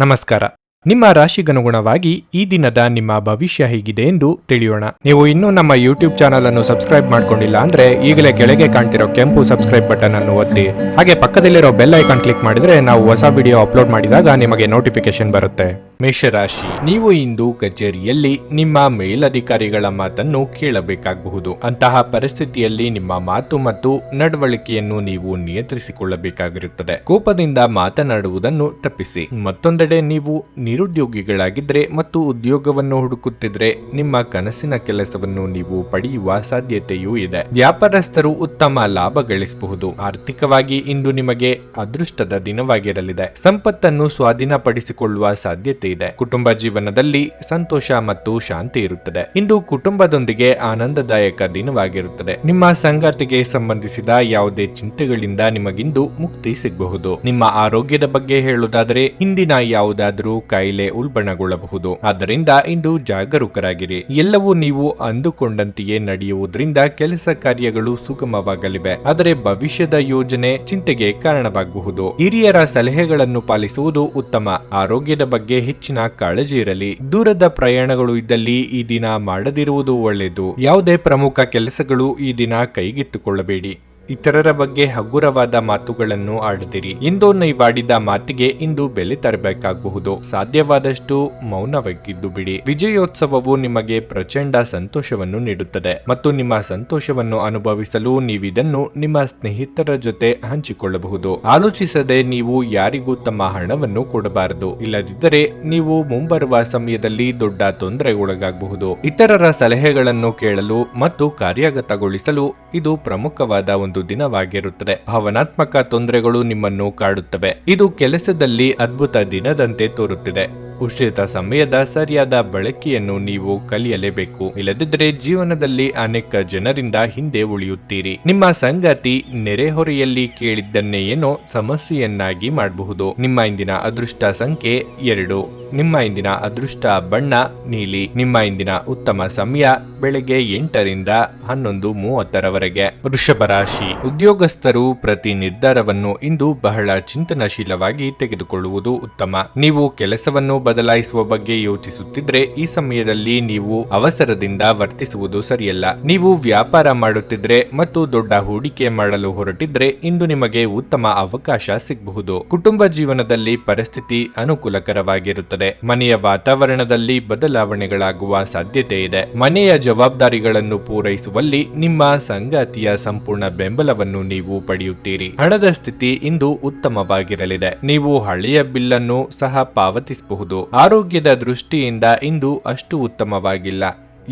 ನಮಸ್ಕಾರ. ನಿಮ್ಮ ರಾಶಿಗನುಗುಣವಾಗಿ ಈ ದಿನದ ನಿಮ್ಮ ಭವಿಷ್ಯ ಹೇಗಿದೆ ಎಂದು ತಿಳಿಯೋಣ. ನೀವು ಇನ್ನೂ ನಮ್ಮ ಯೂಟ್ಯೂಬ್ ಚಾನಲ್ ಅನ್ನು ಸಬ್ಸ್ಕ್ರೈಬ್ ಮಾಡ್ಕೊಂಡಿಲ್ಲ ಅಂದ್ರೆ ಈಗಲೇ ಕೆಳಗೆ ಕಾಣ್ತಿರೋ ಕೆಂಪು ಸಬ್ಸ್ಕ್ರೈಬ್ ಬಟನ್ ಅನ್ನು ಒತ್ತಿ, ಹಾಗೆ ಪಕ್ಕದಲ್ಲಿರೋ ಬೆಲ್ ಐಕಾನ್ ಕ್ಲಿಕ್ ಮಾಡಿದ್ರೆ ನಾವು ಹೊಸ ವಿಡಿಯೋ ಅಪ್ಲೋಡ್ ಮಾಡಿದಾಗ ನಿಮಗೆ ನೋಟಿಫಿಕೇಶನ್ ಬರುತ್ತೆ. ಮೇಷರಾಶಿ, ನೀವು ಇಂದು ಕಚೇರಿಯಲ್ಲಿ ನಿಮ್ಮ ಮೇಲಧಿಕಾರಿಗಳ ಮಾತನ್ನು ಕೇಳಬೇಕಾಗಬಹುದು. ಅಂತಹ ಪರಿಸ್ಥಿತಿಯಲ್ಲಿ ನಿಮ್ಮ ಮಾತು ಮತ್ತು ನಡವಳಿಕೆಯನ್ನು ನೀವು ನಿಯಂತ್ರಿಸಿಕೊಳ್ಳಬೇಕಾಗಿರುತ್ತದೆ. ಕೋಪದಿಂದ ಮಾತನಾಡುವುದನ್ನು ತಪ್ಪಿಸಿ. ಮತ್ತೊಂದೆಡೆ ನೀವು ನಿರುದ್ಯೋಗಿಗಳಾಗಿದ್ರೆ ಮತ್ತು ಉದ್ಯೋಗವನ್ನು ಹುಡುಕುತ್ತಿದ್ರೆ ನಿಮ್ಮ ಕನಸಿನ ಕೆಲಸವನ್ನು ನೀವು ಪಡೆಯುವ ಸಾಧ್ಯತೆಯೂ ಇದೆ. ವ್ಯಾಪಾರಸ್ಥರು ಉತ್ತಮ ಲಾಭ ಗಳಿಸಬಹುದು. ಆರ್ಥಿಕವಾಗಿ ಇಂದು ನಿಮಗೆ ಅದೃಷ್ಟದ ದಿನವಾಗಿರಲಿದೆ. ಸಂಪತ್ತನ್ನು ಸ್ವಾಧೀನಪಡಿಸಿಕೊಳ್ಳುವ ಸಾಧ್ಯತೆ ಇದೆ. ಕುಟುಂಬ ಜೀವನದಲ್ಲಿ ಸಂತೋಷ ಮತ್ತು ಶಾಂತಿ ಇರುತ್ತದೆ. ಇಂದು ಕುಟುಂಬದೊಂದಿಗೆ ಆನಂದದಾಯಕ ದಿನವಾಗಿರುತ್ತದೆ. ನಿಮ್ಮ ಸಂಗಾತಿಗೆ ಸಂಬಂಧಿಸಿದ ಯಾವುದೇ ಚಿಂತೆಗಳಿಂದ ನಿಮಗಿಂದು ಮುಕ್ತಿ ಸಿಗಬಹುದು. ನಿಮ್ಮ ಆರೋಗ್ಯದ ಬಗ್ಗೆ ಹೇಳುವುದಾದರೆ ಹಿಂದಿನ ಯಾವುದಾದರೂ ಕಾಯಿಲೆ ಉಲ್ಬಣಗೊಳ್ಳಬಹುದು. ಆದ್ದರಿಂದ ಇಂದು ಜಾಗರೂಕರಾಗಿರಿ. ಎಲ್ಲವೂ ನೀವು ಅಂದುಕೊಂಡಂತೆಯೇ ನಡೆಯುವುದರಿಂದ ಕೆಲಸ ಕಾರ್ಯಗಳು ಸುಗಮವಾಗಲಿವೆ. ಆದರೆ ಭವಿಷ್ಯದ ಯೋಜನೆ ಚಿಂತೆಗೆ ಕಾರಣವಾಗಬಹುದು. ಹಿರಿಯರ ಸಲಹೆಗಳನ್ನು ಪಾಲಿಸುವುದು ಉತ್ತಮ. ಆರೋಗ್ಯದ ಬಗ್ಗೆ ಹೆಚ್ಚಿನ ಕಾಳಜಿ ಇರಲಿ. ದೂರದ ಪ್ರಯಾಣಗಳು ಇದ್ದಲ್ಲಿ ಈ ದಿನ ಮಾಡದಿರುವುದು ಒಳ್ಳೆಯದು. ಯಾವುದೇ ಪ್ರಮುಖ ಕೆಲಸಗಳು ಈ ದಿನ ಕೈಗೆತ್ತಿಕೊಳ್ಳಬೇಡಿ. ಇತರರ ಬಗ್ಗೆ ಹಗುರವಾದ ಮಾತುಗಳನ್ನು ಆಡದಿರಿ. ಇಂದು ನೀವಾಡಿದ ಮಾತಿಗೆ ಇಂದು ಬೆಲೆ ತರಬೇಕಾಗಬಹುದು. ಸಾಧ್ಯವಾದಷ್ಟು ಮೌನವಾಗಿದ್ದು ಬಿಡಿ. ವಿಜಯೋತ್ಸವವು ನಿಮಗೆ ಪ್ರಚಂಡ ಸಂತೋಷವನ್ನು ನೀಡುತ್ತದೆ ಮತ್ತು ನಿಮ್ಮ ಸಂತೋಷವನ್ನು ಅನುಭವಿಸಲು ನೀವಿದನ್ನು ನಿಮ್ಮ ಸ್ನೇಹಿತರ ಜೊತೆ ಹಂಚಿಕೊಳ್ಳಬಹುದು. ಆಲೋಚಿಸದೆ ನೀವು ಯಾರಿಗೂ ತಮ್ಮ ಹಣವನ್ನು ಕೊಡಬಾರದು. ಇಲ್ಲದಿದ್ದರೆ ನೀವು ಮುಂಬರುವ ಸಮಯದಲ್ಲಿ ದೊಡ್ಡ ತೊಂದರೆಗೊಳಗಾಗಬಹುದು. ಇತರರ ಸಲಹೆಗಳನ್ನು ಕೇಳಲು ಮತ್ತು ಕಾರ್ಯಗತಗೊಳಿಸಲು ಇದು ಪ್ರಮುಖವಾದ ಒಂದು ದಿನವಾಗಿರುತ್ತದೆ. ಭಾವನಾತ್ಮಕ ತೊಂದರೆಗಳು ನಿಮ್ಮನ್ನು ಕಾಡುತ್ತವೆ. ಇದು ಕೆಲಸದಲ್ಲಿ ಅದ್ಭುತ ದಿನದಂತೆ ತೋರುತ್ತಿದೆ. ಉಚಿತ ಸಮಯದ ಸರಿಯಾದ ಬಳಕೆಯನ್ನು ನೀವು ಕಲಿಯಲೇಬೇಕು. ಇಲ್ಲದಿದ್ದರೆ ಜೀವನದಲ್ಲಿ ಅನೇಕ ಜನರಿಂದ ಹಿಂದೆ ಉಳಿಯುತ್ತೀರಿ. ನಿಮ್ಮ ಸಂಗಾತಿ ನೆರೆಹೊರೆಯಲ್ಲಿ ಕೇಳಿದ್ದನ್ನೇ ಏನೋ ಸಮಸ್ಯೆಯನ್ನಾಗಿ ಮಾಡಬಹುದು. ನಿಮ್ಮ ಇಂದಿನ ಅದೃಷ್ಟ ಸಂಖ್ಯೆ 2. ನಿಮ್ಮ ಇಂದಿನ ಅದೃಷ್ಟ ಬಣ್ಣ ನೀಲಿ. ನಿಮ್ಮ ಇಂದಿನ ಉತ್ತಮ ಸಮಯ ಬೆಳಗ್ಗೆ 8 ರಿಂದ 11:30 ವೃಷಭ ರಾಶಿ, ಉದ್ಯೋಗಸ್ಥರು ಪ್ರತಿ ನಿರ್ಧಾರವನ್ನು ಇಂದು ಬಹಳ ಚಿಂತನಶೀಲವಾಗಿ ತೆಗೆದುಕೊಳ್ಳುವುದು ಉತ್ತಮ. ನೀವು ಕೆಲಸವನ್ನು ಬದಲಾಯಿಸುವ ಬಗ್ಗೆ ಯೋಚಿಸುತ್ತಿದ್ರೆ ಈ ಸಮಯದಲ್ಲಿ ನೀವು ಅವಸರದಿಂದ ವರ್ತಿಸುವುದು ಸರಿಯಲ್ಲ. ನೀವು ವ್ಯಾಪಾರ ಮಾಡುತ್ತಿದ್ರೆ ಮತ್ತು ದೊಡ್ಡ ಹೂಡಿಕೆ ಮಾಡಲು ಹೊರಟಿದ್ರೆ ಇಂದು ನಿಮಗೆ ಉತ್ತಮ ಅವಕಾಶ ಸಿಗಬಹುದು. ಕುಟುಂಬ ಜೀವನದಲ್ಲಿ ಪರಿಸ್ಥಿತಿ ಅನುಕೂಲಕರವಾಗಿರುತ್ತದೆ. ಮನೆಯ ವಾತಾವರಣದಲ್ಲಿ ಬದಲಾವಣೆಗಳಾಗುವ ಸಾಧ್ಯತೆ ಇದೆ. ಮನೆಯ ಜವಾಬ್ದಾರಿಗಳನ್ನು ಪೂರೈಸುವಲ್ಲಿ ನಿಮ್ಮ ಸಂಗಾತಿಯ ಸಂಪೂರ್ಣ ಬೆಂಬಲವನ್ನು ನೀವು ಪಡೆಯುತ್ತೀರಿ. ಹಣದ ಸ್ಥಿತಿ ಇಂದು ಉತ್ತಮವಾಗಿರಲಿದೆ. ನೀವು ಹಳೆಯ ಬಿಲ್ಲನ್ನು ಸಹ ಪಾವತಿಸಬಹುದು. ಆರೋಗ್ಯದ ದೃಷ್ಟಿಯಿಂದ ಇಂದು ಅಷ್ಟು ಉತ್ತಮವಾಗಿಲ್ಲ.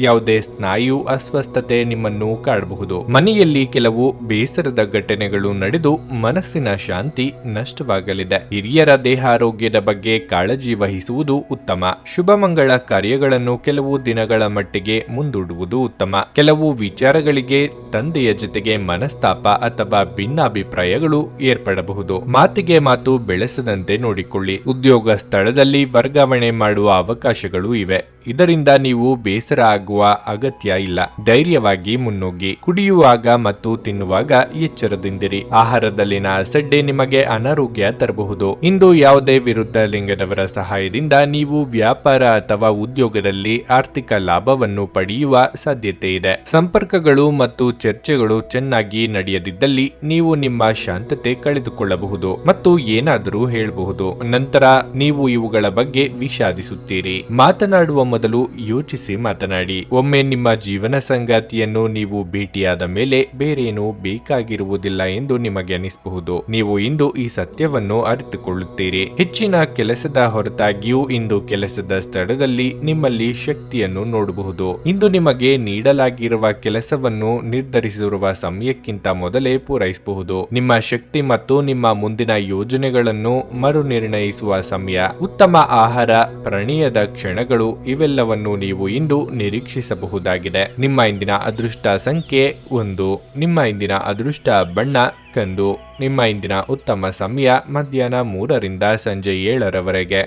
ಯಾವುದೇ ಸ್ನಾಯು ಅಸ್ವಸ್ಥತೆ ನಿಮ್ಮನ್ನು ಕಾಡಬಹುದು. ಮನೆಯಲ್ಲಿ ಕೆಲವು ಬೇಸರದ ಘಟನೆಗಳು ನಡೆದು ಮನಸ್ಸಿನ ಶಾಂತಿ ನಷ್ಟವಾಗಲಿದೆ. ಹಿರಿಯರ ದೇಹ ಆರೋಗ್ಯದ ಬಗ್ಗೆ ಕಾಳಜಿ ವಹಿಸುವುದು ಉತ್ತಮ. ಶುಭ ಮಂಗಳ ಕಾರ್ಯಗಳನ್ನು ಕೆಲವು ದಿನಗಳ ಮಟ್ಟಿಗೆ ಮುಂದೂಡುವುದು ಉತ್ತಮ. ಕೆಲವು ವಿಚಾರಗಳಿಗೆ ತಂದೆಯ ಜೊತೆಗೆ ಮನಸ್ತಾಪ ಅಥವಾ ಭಿನ್ನಾಭಿಪ್ರಾಯಗಳು ಏರ್ಪಡಬಹುದು. ಮಾತಿಗೆ ಮಾತು ಬೆಳೆಸದಂತೆ ನೋಡಿಕೊಳ್ಳಿ. ಉದ್ಯೋಗ ಸ್ಥಳದಲ್ಲಿ ವರ್ಗಾವಣೆ ಮಾಡುವ ಅವಕಾಶಗಳು ಇವೆ. ಇದರಿಂದ ನೀವು ಬೇಸರ ಆಗುವ ಅಗತ್ಯ ಇಲ್ಲ. ಧೈರ್ಯವಾಗಿ ಮುನ್ನುಗ್ಗಿ. ಕುಡಿಯುವಾಗ ಮತ್ತು ತಿನ್ನುವಾಗ ಎಚ್ಚರದಿಂದಿರಿ. ಆಹಾರದಲ್ಲಿನ ಅಸಡ್ಡೆ ನಿಮಗೆ ಅನಾರೋಗ್ಯ ತರಬಹುದು. ಇಂದು ಯಾವುದೇ ವಿರುದ್ಧ ಲಿಂಗದವರ ಸಹಾಯದಿಂದ ನೀವು ವ್ಯಾಪಾರ ಅಥವಾ ಉದ್ಯೋಗದಲ್ಲಿ ಆರ್ಥಿಕ ಲಾಭವನ್ನು ಪಡೆಯುವ ಸಾಧ್ಯತೆ ಇದೆ. ಸಂಪರ್ಕಗಳು ಮತ್ತು ಚರ್ಚೆಗಳು ಚೆನ್ನಾಗಿ ನಡೆಯದಿದ್ದಲ್ಲಿ ನೀವು ನಿಮ್ಮ ಶಾಂತತೆ ಕಳೆದುಕೊಳ್ಳಬಹುದು ಮತ್ತು ಏನಾದರೂ ಹೇಳಬಹುದು. ನಂತರ ನೀವು ಇವುಗಳ ಬಗ್ಗೆ ವಿಷಾದಿಸುತ್ತೀರಿ. ಮಾತನಾಡುವ ಮೊದಲು ಯೋಚಿಸಿ ಮಾತನಾಡಿ. ಒಮ್ಮೆ ನಿಮ್ಮ ಜೀವನ ಸಂಗಾತಿಯನ್ನು ನೀವು ಭೇಟಿಯಾದ ಮೇಲೆ ಬೇರೇನೂ ಬೇಕಾಗಿರುವುದಿಲ್ಲ ಎಂದು ನಿಮಗೆ ಅನಿಸಬಹುದು. ನೀವು ಇಂದು ಈ ಸತ್ಯವನ್ನು ಅರಿತುಕೊಳ್ಳುತ್ತೀರಿ. ಹೆಚ್ಚಿನ ಕೆಲಸದ ಹೊರತಾಗಿಯೂ ಇಂದು ಕೆಲಸದ ಸ್ಥಳದಲ್ಲಿ ನಿಮ್ಮಲ್ಲಿ ಶಕ್ತಿಯನ್ನು ನೋಡಬಹುದು. ಇಂದು ನಿಮಗೆ ನೀಡಲಾಗಿರುವ ಕೆಲಸವನ್ನು ನಿರ್ಧರಿಸಿರುವ ಸಮಯಕ್ಕಿಂತ ಮೊದಲೇ ಪೂರೈಸಬಹುದು. ನಿಮ್ಮ ಶಕ್ತಿ ಮತ್ತು ನಿಮ್ಮ ಮುಂದಿನ ಯೋಜನೆಗಳನ್ನು ಮರು ನಿರ್ಣಯಿಸುವ ಸಮಯ. ಉತ್ತಮ ಆಹಾರ, ಪ್ರಣಯದ ಕ್ಷಣಗಳು ಇವೆಲ್ಲವನ್ನು ನೀವು ಇಂದು ನಿರೀಕ್ಷಿಸಬಹುದಾಗಿದೆ. ನಿಮ್ಮ ಇಂದಿನ ಅದೃಷ್ಟ ಸಂಖ್ಯೆ 1. ನಿಮ್ಮ ಇಂದಿನ ಅದೃಷ್ಟ ಬಣ್ಣ ಕಂದು. ನಿಮ್ಮ ಇಂದಿನ ಉತ್ತಮ ಸಮಯ ಮಧ್ಯಾಹ್ನ 3 ರಿಂದ ಸಂಜೆ 7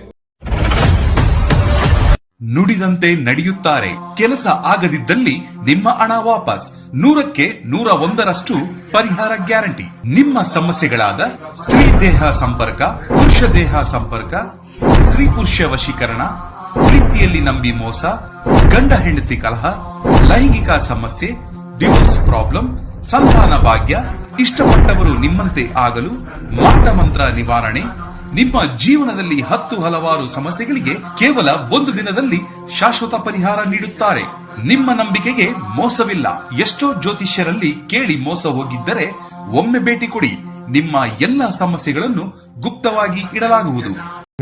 ನುಡಿದಂತೆ ನಡೆಯುತ್ತಾರೆ. ಕೆಲಸ ಆಗದಿದ್ದಲ್ಲಿ ನಿಮ್ಮ ಹಣ ವಾಪಸ್. 100ಕ್ಕೆ 101ರಷ್ಟು ಪರಿಹಾರ ಗ್ಯಾರಂಟಿ. ನಿಮ್ಮ ಸಮಸ್ಯೆಗಳಾದ ಸ್ತ್ರೀ ದೇಹ ಸಂಪರ್ಕ, ಪುರುಷ ದೇಹ ಸಂಪರ್ಕ, ಸ್ತ್ರೀ ಪುರುಷ ವಶೀಕರಣ, ಪ್ರೀತಿಯಲ್ಲಿ ನಂಬಿ ಮೋಸ, ಗಂಡ ಹೆಂಡತಿ ಕಲಹ, ಲೈಂಗಿಕ ಸಮಸ್ಯೆ, ಡಿವೋರ್ಸ್ ಪ್ರಾಬ್ಲಮ್, ಸಂತಾನ ಭಾಗ್ಯ, ಇಷ್ಟಪಟ್ಟವರು ನಿಮ್ಮಂತೆ ಆಗಲು ಮಾಟ ಮಂತ್ರ ನಿವಾರಣೆ, ನಿಮ್ಮ ಜೀವನದಲ್ಲಿ 10 ಹಲವಾರು ಸಮಸ್ಯೆಗಳಿಗೆ ಕೇವಲ 1 ದಿನದಲ್ಲಿ ಶಾಶ್ವತ ಪರಿಹಾರ ನೀಡುತ್ತಾರೆ. ನಿಮ್ಮ ನಂಬಿಕೆಗೆ ಮೋಸವಿಲ್ಲ. ಎಷ್ಟೋ ಜ್ಯೋತಿಷ್ಯರಲ್ಲಿ ಕೇಳಿ ಮೋಸ ಹೋಗಿದ್ದರೆ ಒಮ್ಮೆ ಭೇಟಿ ಕೊಡಿ. ನಿಮ್ಮ ಎಲ್ಲ ಸಮಸ್ಯೆಗಳನ್ನು ಗುಪ್ತವಾಗಿ ಇಡಲಾಗುವುದು.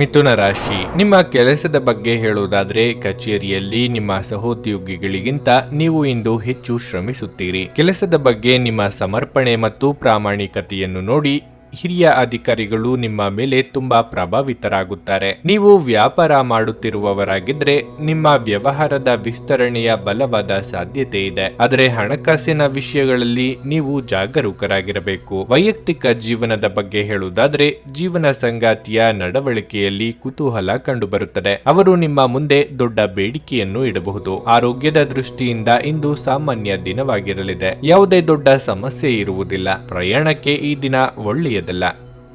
ಮಿಥುನ ರಾಶಿ, ನಿಮ್ಮ ಕೆಲಸದ ಬಗ್ಗೆ ಹೇಳುವುದಾದ್ರೆ ಕಚೇರಿಯಲ್ಲಿ ನಿಮ್ಮ ಸಹೋದ್ಯೋಗಿಗಳಿಗಿಂತ ನೀವು ಇಂದು ಹೆಚ್ಚು ಶ್ರಮಿಸುತ್ತೀರಿ. ಕೆಲಸದ ಬಗ್ಗೆ ನಿಮ್ಮ ಸಮರ್ಪಣೆ ಮತ್ತು ಪ್ರಾಮಾಣಿಕತೆಯನ್ನು ನೋಡಿ ಹಿರಿಯ ಅಧಿಕಾರಿಗಳು ನಿಮ್ಮ ಮೇಲೆ ತುಂಬಾ ಪ್ರಭಾವಿತರಾಗುತ್ತಾರೆ. ನೀವು ವ್ಯಾಪಾರ ಮಾಡುತ್ತಿರುವವರಾಗಿದ್ರೆ ನಿಮ್ಮ ವ್ಯವಹಾರದ ವಿಸ್ತರಣೆಯ ಬಲವಾದ ಸಾಧ್ಯತೆ ಇದೆ. ಆದರೆ ಹಣಕಾಸಿನ ವಿಷಯಗಳಲ್ಲಿ ನೀವು ಜಾಗರೂಕರಾಗಿರಬೇಕು. ವೈಯಕ್ತಿಕ ಜೀವನದ ಬಗ್ಗೆ ಹೇಳುವುದಾದ್ರೆ ಜೀವನ ಸಂಗಾತಿಯ ನಡವಳಿಕೆಯಲ್ಲಿ ಕುತೂಹಲ ಕಂಡುಬರುತ್ತದೆ. ಅವರು ನಿಮ್ಮ ಮುಂದೆ ದೊಡ್ಡ ಬೇಡಿಕೆಯನ್ನು ಇಡಬಹುದು. ಆರೋಗ್ಯದ ದೃಷ್ಟಿಯಿಂದ ಇಂದು ಸಾಮಾನ್ಯ ದಿನವಾಗಿರಲಿದೆ. ಯಾವುದೇ ದೊಡ್ಡ ಸಮಸ್ಯೆ ಇರುವುದಿಲ್ಲ. ಪ್ರಯಾಣಕ್ಕೆ ಈ ದಿನ ಒಳ್ಳೆಯ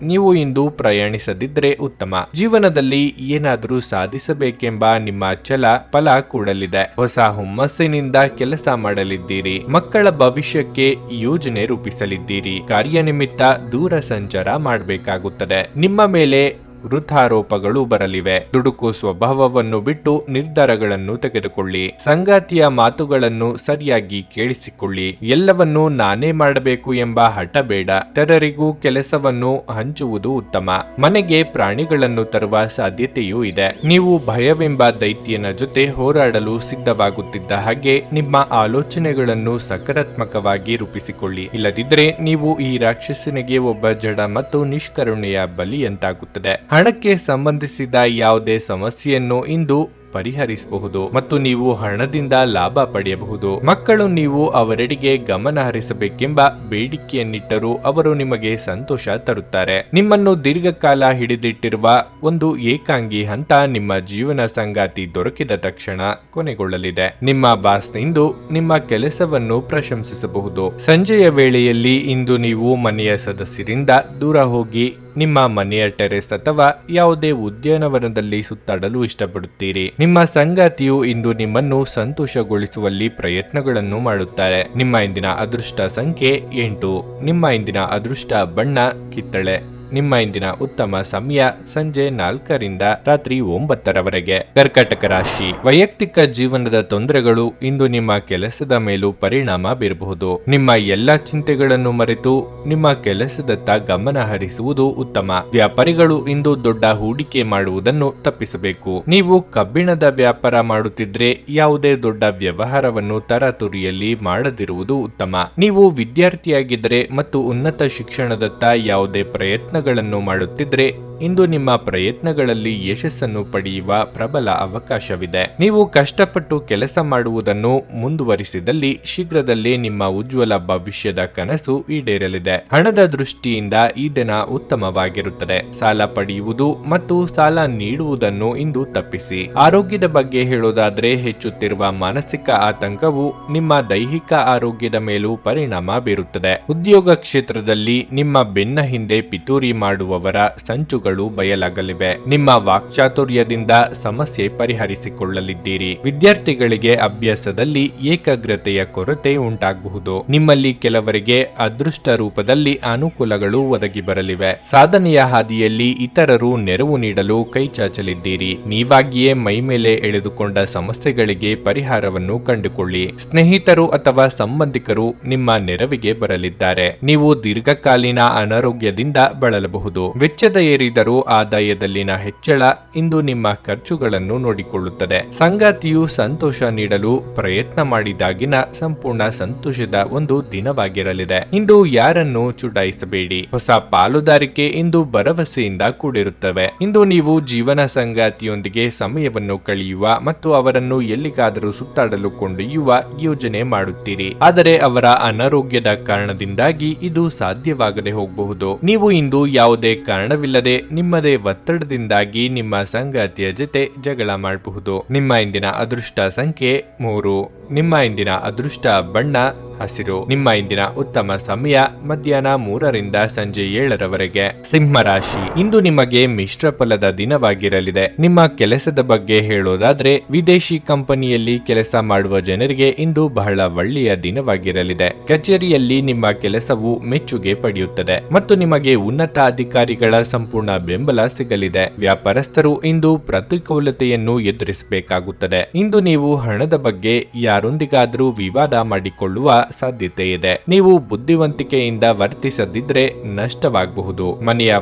ನೀವು ಇಂದು ಪ್ರಯಾಣಿಸದಿದ್ರೆ ಉತ್ತಮ. ಜೀವನದಲ್ಲಿ ಏನಾದರೂ ಸಾಧಿಸಬೇಕೆಂಬ ನಿಮ್ಮ ಛಲ ಫಲ ಕೊಡಲಿದೆ. ಹೊಸ ಹುಮ್ಮಸ್ಸಿನಿಂದ ಕೆಲಸ ಮಾಡಲಿದ್ದೀರಿ. ಮಕ್ಕಳ ಭವಿಷ್ಯಕ್ಕೆ ಯೋಜನೆ ರೂಪಿಸಲಿದ್ದೀರಿ. ಕಾರ್ಯನಿಮಿತ್ತ ದೂರ ಸಂಚಾರ ಮಾಡಬೇಕಾಗುತ್ತದೆ. ನಿಮ್ಮ ಮೇಲೆ ವೃದ್ಧಾರೋಪಗಳು ಬರಲಿವೆ. ದುಡುಕು ಸ್ವಭಾವವನ್ನು ಬಿಟ್ಟು ನಿರ್ಧಾರಗಳನ್ನು ತೆಗೆದುಕೊಳ್ಳಿ. ಸಂಗಾತಿಯ ಮಾತುಗಳನ್ನು ಸರಿಯಾಗಿ ಕೇಳಿಸಿಕೊಳ್ಳಿ. ಎಲ್ಲವನ್ನೂ ನಾನೇ ಮಾಡಬೇಕು ಎಂಬ ಹಠ ಬೇಡ. ಇತರರಿಗೂ ಕೆಲಸವನ್ನು ಹಂಚುವುದು ಉತ್ತಮ. ಮನೆಗೆ ಪ್ರಾಣಿಗಳನ್ನು ತರುವ ಸಾಧ್ಯತೆಯೂ ಇದೆ. ನೀವು ಭಯವೆಂಬ ದೈತ್ಯನ ಜೊತೆ ಹೋರಾಡಲು ಸಿದ್ಧವಾಗುತ್ತಿದ್ದ ಹಾಗೆ ನಿಮ್ಮ ಆಲೋಚನೆಗಳನ್ನು ಸಕಾರಾತ್ಮಕವಾಗಿ ರೂಪಿಸಿಕೊಳ್ಳಿ. ಇಲ್ಲದಿದ್ದರೆ ನೀವು ಈ ರಾಕ್ಷಸನಿಗೆ ಒಬ್ಬ ಜಡ ಮತ್ತು ನಿಷ್ಕರುಣೆಯ ಬಲಿಯಂತಾಗುತ್ತದೆ. ಹಣಕ್ಕೆ ಸಂಬಂಧಿಸಿದ ಯಾವುದೇ ಸಮಸ್ಯೆಯನ್ನು ಇಂದು ಪರಿಹರಿಸಬಹುದು ಮತ್ತು ನೀವು ಹಣದಿಂದ ಲಾಭ ಪಡೆಯಬಹುದು. ಮಕ್ಕಳು ನೀವು ಅವರೆಡೆಗೆ ಗಮನ ಹರಿಸಬೇಕೆಂಬ ಬೇಡಿಕೆಯನ್ನಿಟ್ಟರೂ ಅವರು ನಿಮಗೆ ಸಂತೋಷ ತರುತ್ತಾರೆ. ನಿಮ್ಮನ್ನು ದೀರ್ಘಕಾಲ ಹಿಡಿದಿಟ್ಟಿರುವ ಒಂದು ಏಕಾಂಗಿ ಹಂತ ನಿಮ್ಮ ಜೀವನ ಸಂಗಾತಿ ದೊರಕಿದ ತಕ್ಷಣ ಕೊನೆಗೊಳ್ಳಲಿದೆ. ನಿಮ್ಮ ಬಾಸ್ ಇಂದು ನಿಮ್ಮ ಕೆಲಸವನ್ನು ಪ್ರಶಂಸಿಸಬಹುದು. ಸಂಜೆಯ ವೇಳೆಯಲ್ಲಿ ಇಂದು ನೀವು ಮನೆಯ ಸದಸ್ಯರಿಂದ ದೂರ ಹೋಗಿ ನಿಮ್ಮ ಮನೆಯ ಟೆರೆಸ್ ಅಥವಾ ಯಾವುದೇ ಉದ್ಯಾನವನದಲ್ಲಿ ಸುತ್ತಾಡಲು ಇಷ್ಟಪಡುತ್ತೀರಿ. ನಿಮ್ಮ ಸಂಗಾತಿಯು ಇಂದು ನಿಮ್ಮನ್ನು ಸಂತೋಷಗೊಳಿಸುವಲ್ಲಿ ಪ್ರಯತ್ನಗಳನ್ನು ಮಾಡುತ್ತಾರೆ. ನಿಮ್ಮ ಇಂದಿನ ಅದೃಷ್ಟ ಸಂಖ್ಯೆ 8. ನಿಮ್ಮ ಇಂದಿನ ಅದೃಷ್ಟ ಬಣ್ಣ ಕಿತ್ತಳೆ. ನಿಮ್ಮ ಇಂದಿನ ಉತ್ತಮ ಸಮಯ ಸಂಜೆ 4ರಿಂದ ರಾತ್ರಿ 9ರವರೆಗೆ. ಕರ್ಕಾಟಕ ರಾಶಿ, ವೈಯಕ್ತಿಕ ಜೀವನದ ತೊಂದರೆಗಳು ಇಂದು ನಿಮ್ಮ ಕೆಲಸದ ಮೇಲೂ ಪರಿಣಾಮ ಬೀರಬಹುದು. ನಿಮ್ಮ ಎಲ್ಲ ಚಿಂತೆಗಳನ್ನು ಮರೆತು ನಿಮ್ಮ ಕೆಲಸದತ್ತ ಗಮನ ಹರಿಸುವುದು ಉತ್ತಮ. ವ್ಯಾಪಾರಿಗಳು ಇಂದು ದೊಡ್ಡ ಹೂಡಿಕೆ ಮಾಡುವುದನ್ನು ತಪ್ಪಿಸಬೇಕು. ನೀವು ಕಬ್ಬಿಣದ ವ್ಯಾಪಾರ ಮಾಡುತ್ತಿದ್ರೆ ಯಾವುದೇ ದೊಡ್ಡ ವ್ಯವಹಾರವನ್ನು ತರಾತುರಿಯಲ್ಲಿ ಮಾಡದಿರುವುದು ಉತ್ತಮ. ನೀವು ವಿದ್ಯಾರ್ಥಿಯಾಗಿದ್ದರೆ ಮತ್ತು ಉನ್ನತ ಶಿಕ್ಷಣದತ್ತ ಯಾವುದೇ ಪ್ರಯತ್ನ ಮಾಡುತ್ತಿದ್ರೆ ಇಂದು ನಿಮ್ಮ ಪ್ರಯತ್ನಗಳಲ್ಲಿ ಯಶಸ್ಸನ್ನು ಪಡೆಯುವ ಪ್ರಬಲ ಅವಕಾಶವಿದೆ. ನೀವು ಕಷ್ಟಪಟ್ಟು ಕೆಲಸ ಮಾಡುವುದನ್ನು ಮುಂದುವರಿಸಿದಲ್ಲಿ ಶೀಘ್ರದಲ್ಲೇ ನಿಮ್ಮ ಉಜ್ವಲ ಭವಿಷ್ಯದ ಕನಸು ಈಡೇರಲಿದೆ. ಹಣದ ದೃಷ್ಟಿಯಿಂದ ಈ ದಿನ ಉತ್ತಮವಾಗಿರುತ್ತದೆ. ಸಾಲ ಪಡೆಯುವುದು ಮತ್ತು ಸಾಲ ನೀಡುವುದನ್ನು ಇಂದು ತಪ್ಪಿಸಿ. ಆರೋಗ್ಯದ ಬಗ್ಗೆ ಹೇಳೋದಾದ್ರೆ ಹೆಚ್ಚುತ್ತಿರುವ ಮಾನಸಿಕ ಆತಂಕವು ನಿಮ್ಮ ದೈಹಿಕ ಆರೋಗ್ಯದ ಮೇಲೂ ಪರಿಣಾಮ ಬೀರುತ್ತದೆ. ಉದ್ಯೋಗ ಕ್ಷೇತ್ರದಲ್ಲಿ ನಿಮ್ಮ ಬೆನ್ನ ಹಿಂದೆ ಪಿತೂರಿ ಮಾಡುವವರ ಸಂಚುಗಳು ಬಯಲಾಗಲಿವೆ. ನಿಮ್ಮ ವಾಕ್ಚಾತುರ್ಯದಿಂದ ಸಮಸ್ಯೆ ಪರಿಹರಿಸಿಕೊಳ್ಳಲಿದ್ದೀರಿ. ವಿದ್ಯಾರ್ಥಿಗಳಿಗೆ ಅಭ್ಯಾಸದಲ್ಲಿ ಏಕಾಗ್ರತೆಯ ಕೊರತೆ ಉಂಟಾಗಬಹುದು. ನಿಮ್ಮಲ್ಲಿ ಕೆಲವರಿಗೆ ಅದೃಷ್ಟ ರೂಪದಲ್ಲಿ ಅನುಕೂಲಗಳು ಒದಗಿ ಬರಲಿವೆ. ಸಾಧನೆಯ ಹಾದಿಯಲ್ಲಿ ಇತರರು ನೆರವು ನೀಡಲು ಕೈಚಾಚಲಿದ್ದೀರಿ. ನೀವಾಗಿಯೇ ಮೈಮೇಲೆ ಎಳೆದುಕೊಂಡ ಸಮಸ್ಯೆಗಳಿಗೆ ಪರಿಹಾರವನ್ನು ಕಂಡುಕೊಳ್ಳಿ. ಸ್ನೇಹಿತರು ಅಥವಾ ಸಂಬಂಧಿಕರು ನಿಮ್ಮ ನೆರವಿಗೆ ಬರಲಿದ್ದಾರೆ. ನೀವು ದೀರ್ಘಕಾಲೀನ ಅನಾರೋಗ್ಯದಿಂದ ಬಳಲಬಹುದು. ವೆಚ್ಚದ ಏರಿದರೂ ಆದಾಯದಲ್ಲಿನ ಹೆಚ್ಚಳ ಇಂದು ನಿಮ್ಮ ಖರ್ಚುಗಳನ್ನು ನೋಡಿಕೊಳ್ಳುತ್ತದೆ. ಸಂಗಾತಿಯು ಸಂತೋಷ ನೀಡಲು ಪ್ರಯತ್ನ ಮಾಡಿದಾಗಿನ ಸಂಪೂರ್ಣ ಸಂತೋಷದ ಒಂದು ದಿನವಾಗಿರಲಿದೆ. ಇಂದು ಯಾರನ್ನು ಚುಡಾಯಿಸಬೇಡಿ. ಹೊಸ ಪಾಲುದಾರಿಕೆ ಇಂದು ಭರವಸೆಯಿಂದ ಕೂಡಿರುತ್ತವೆ. ಇಂದು ನೀವು ಜೀವನ ಸಂಗಾತಿಯೊಂದಿಗೆ ಸಮಯವನ್ನು ಕಳೆಯುವ ಮತ್ತು ಅವರನ್ನು ಎಲ್ಲಿಗಾದರೂ ಸುತ್ತಾಡಲು ಕೊಂಡೊಯ್ಯುವ ಯೋಜನೆ ಮಾಡುತ್ತೀರಿ. ಆದರೆ ಅವರ ಅನಾರೋಗ್ಯದ ಕಾರಣದಿಂದಾಗಿ ಇದು ಸಾಧ್ಯವಾಗದೆ ಹೋಗಬಹುದು. ನೀವು ಇಂದು ಯಾವುದೇ ಕಾರಣವಿಲ್ಲದೆ ನಿಮ್ಮದೇ ಒತ್ತಡದಿಂದಾಗಿ ನಿಮ್ಮ ಸಂಗಾತಿಯ ಜೊತೆ ಜಗಳ ಮಾಡಬಹುದು. ನಿಮ್ಮ ಇಂದಿನ ಅದೃಷ್ಟ ಸಂಖ್ಯೆ 3. ನಿಮ್ಮ ಇಂದಿನ ಅದೃಷ್ಟ ಬಣ್ಣ ಹಸಿರು. ನಿಮ್ಮ ಇಂದಿನ ಉತ್ತಮ ಸಮಯ ಮಧ್ಯಾಹ್ನ 3ರಿಂದ ಸಂಜೆ 7ರವರೆಗೆ. ಸಿಂಹ ರಾಶಿ, ಇಂದು ನಿಮಗೆ ಮಿಶ್ರ ಫಲದ ದಿನವಾಗಿರಲಿದೆ. ನಿಮ್ಮ ಕೆಲಸದ ಬಗ್ಗೆ ಹೇಳೋದಾದ್ರೆ ವಿದೇಶಿ ಕಂಪನಿಯಲ್ಲಿ ಕೆಲಸ ಮಾಡುವ ಜನರಿಗೆ ಇಂದು ಬಹಳ ಒಳ್ಳೆಯ ದಿನವಾಗಿರಲಿದೆ. ಕಚೇರಿಯಲ್ಲಿ ನಿಮ್ಮ ಕೆಲಸವು ಮೆಚ್ಚುಗೆ ಪಡೆಯುತ್ತದೆ ಮತ್ತು ನಿಮಗೆ ಉನ್ನತ ಅಧಿಕಾರಿಗಳ ಸಂಪೂರ್ಣ ಬೆಂಬಲ ಸಿಗಲಿದೆ. ವ್ಯಾಪಾರಸ್ಥರು ಇಂದು ಪ್ರತಿಕೂಲತೆಯನ್ನು ಎದುರಿಸಬೇಕಾಗುತ್ತದೆ. ಇಂದು ನೀವು ಹಣದ ಬಗ್ಗೆ ಯಾರೊಂದಿಗಾದರೂ ವಿವಾದ ಮಾಡಿಕೊಳ್ಳುವ ಸಾಧ್ಯತೆ ಇದೆ. ನೀವು ಬುದ್ಧಿವಂತಿಕೆಯಿಂದ ವರ್ತಿಸದಿದ್ರೆ ನಷ್ಟವಾಗಬಹುದು. ಮನೆಯ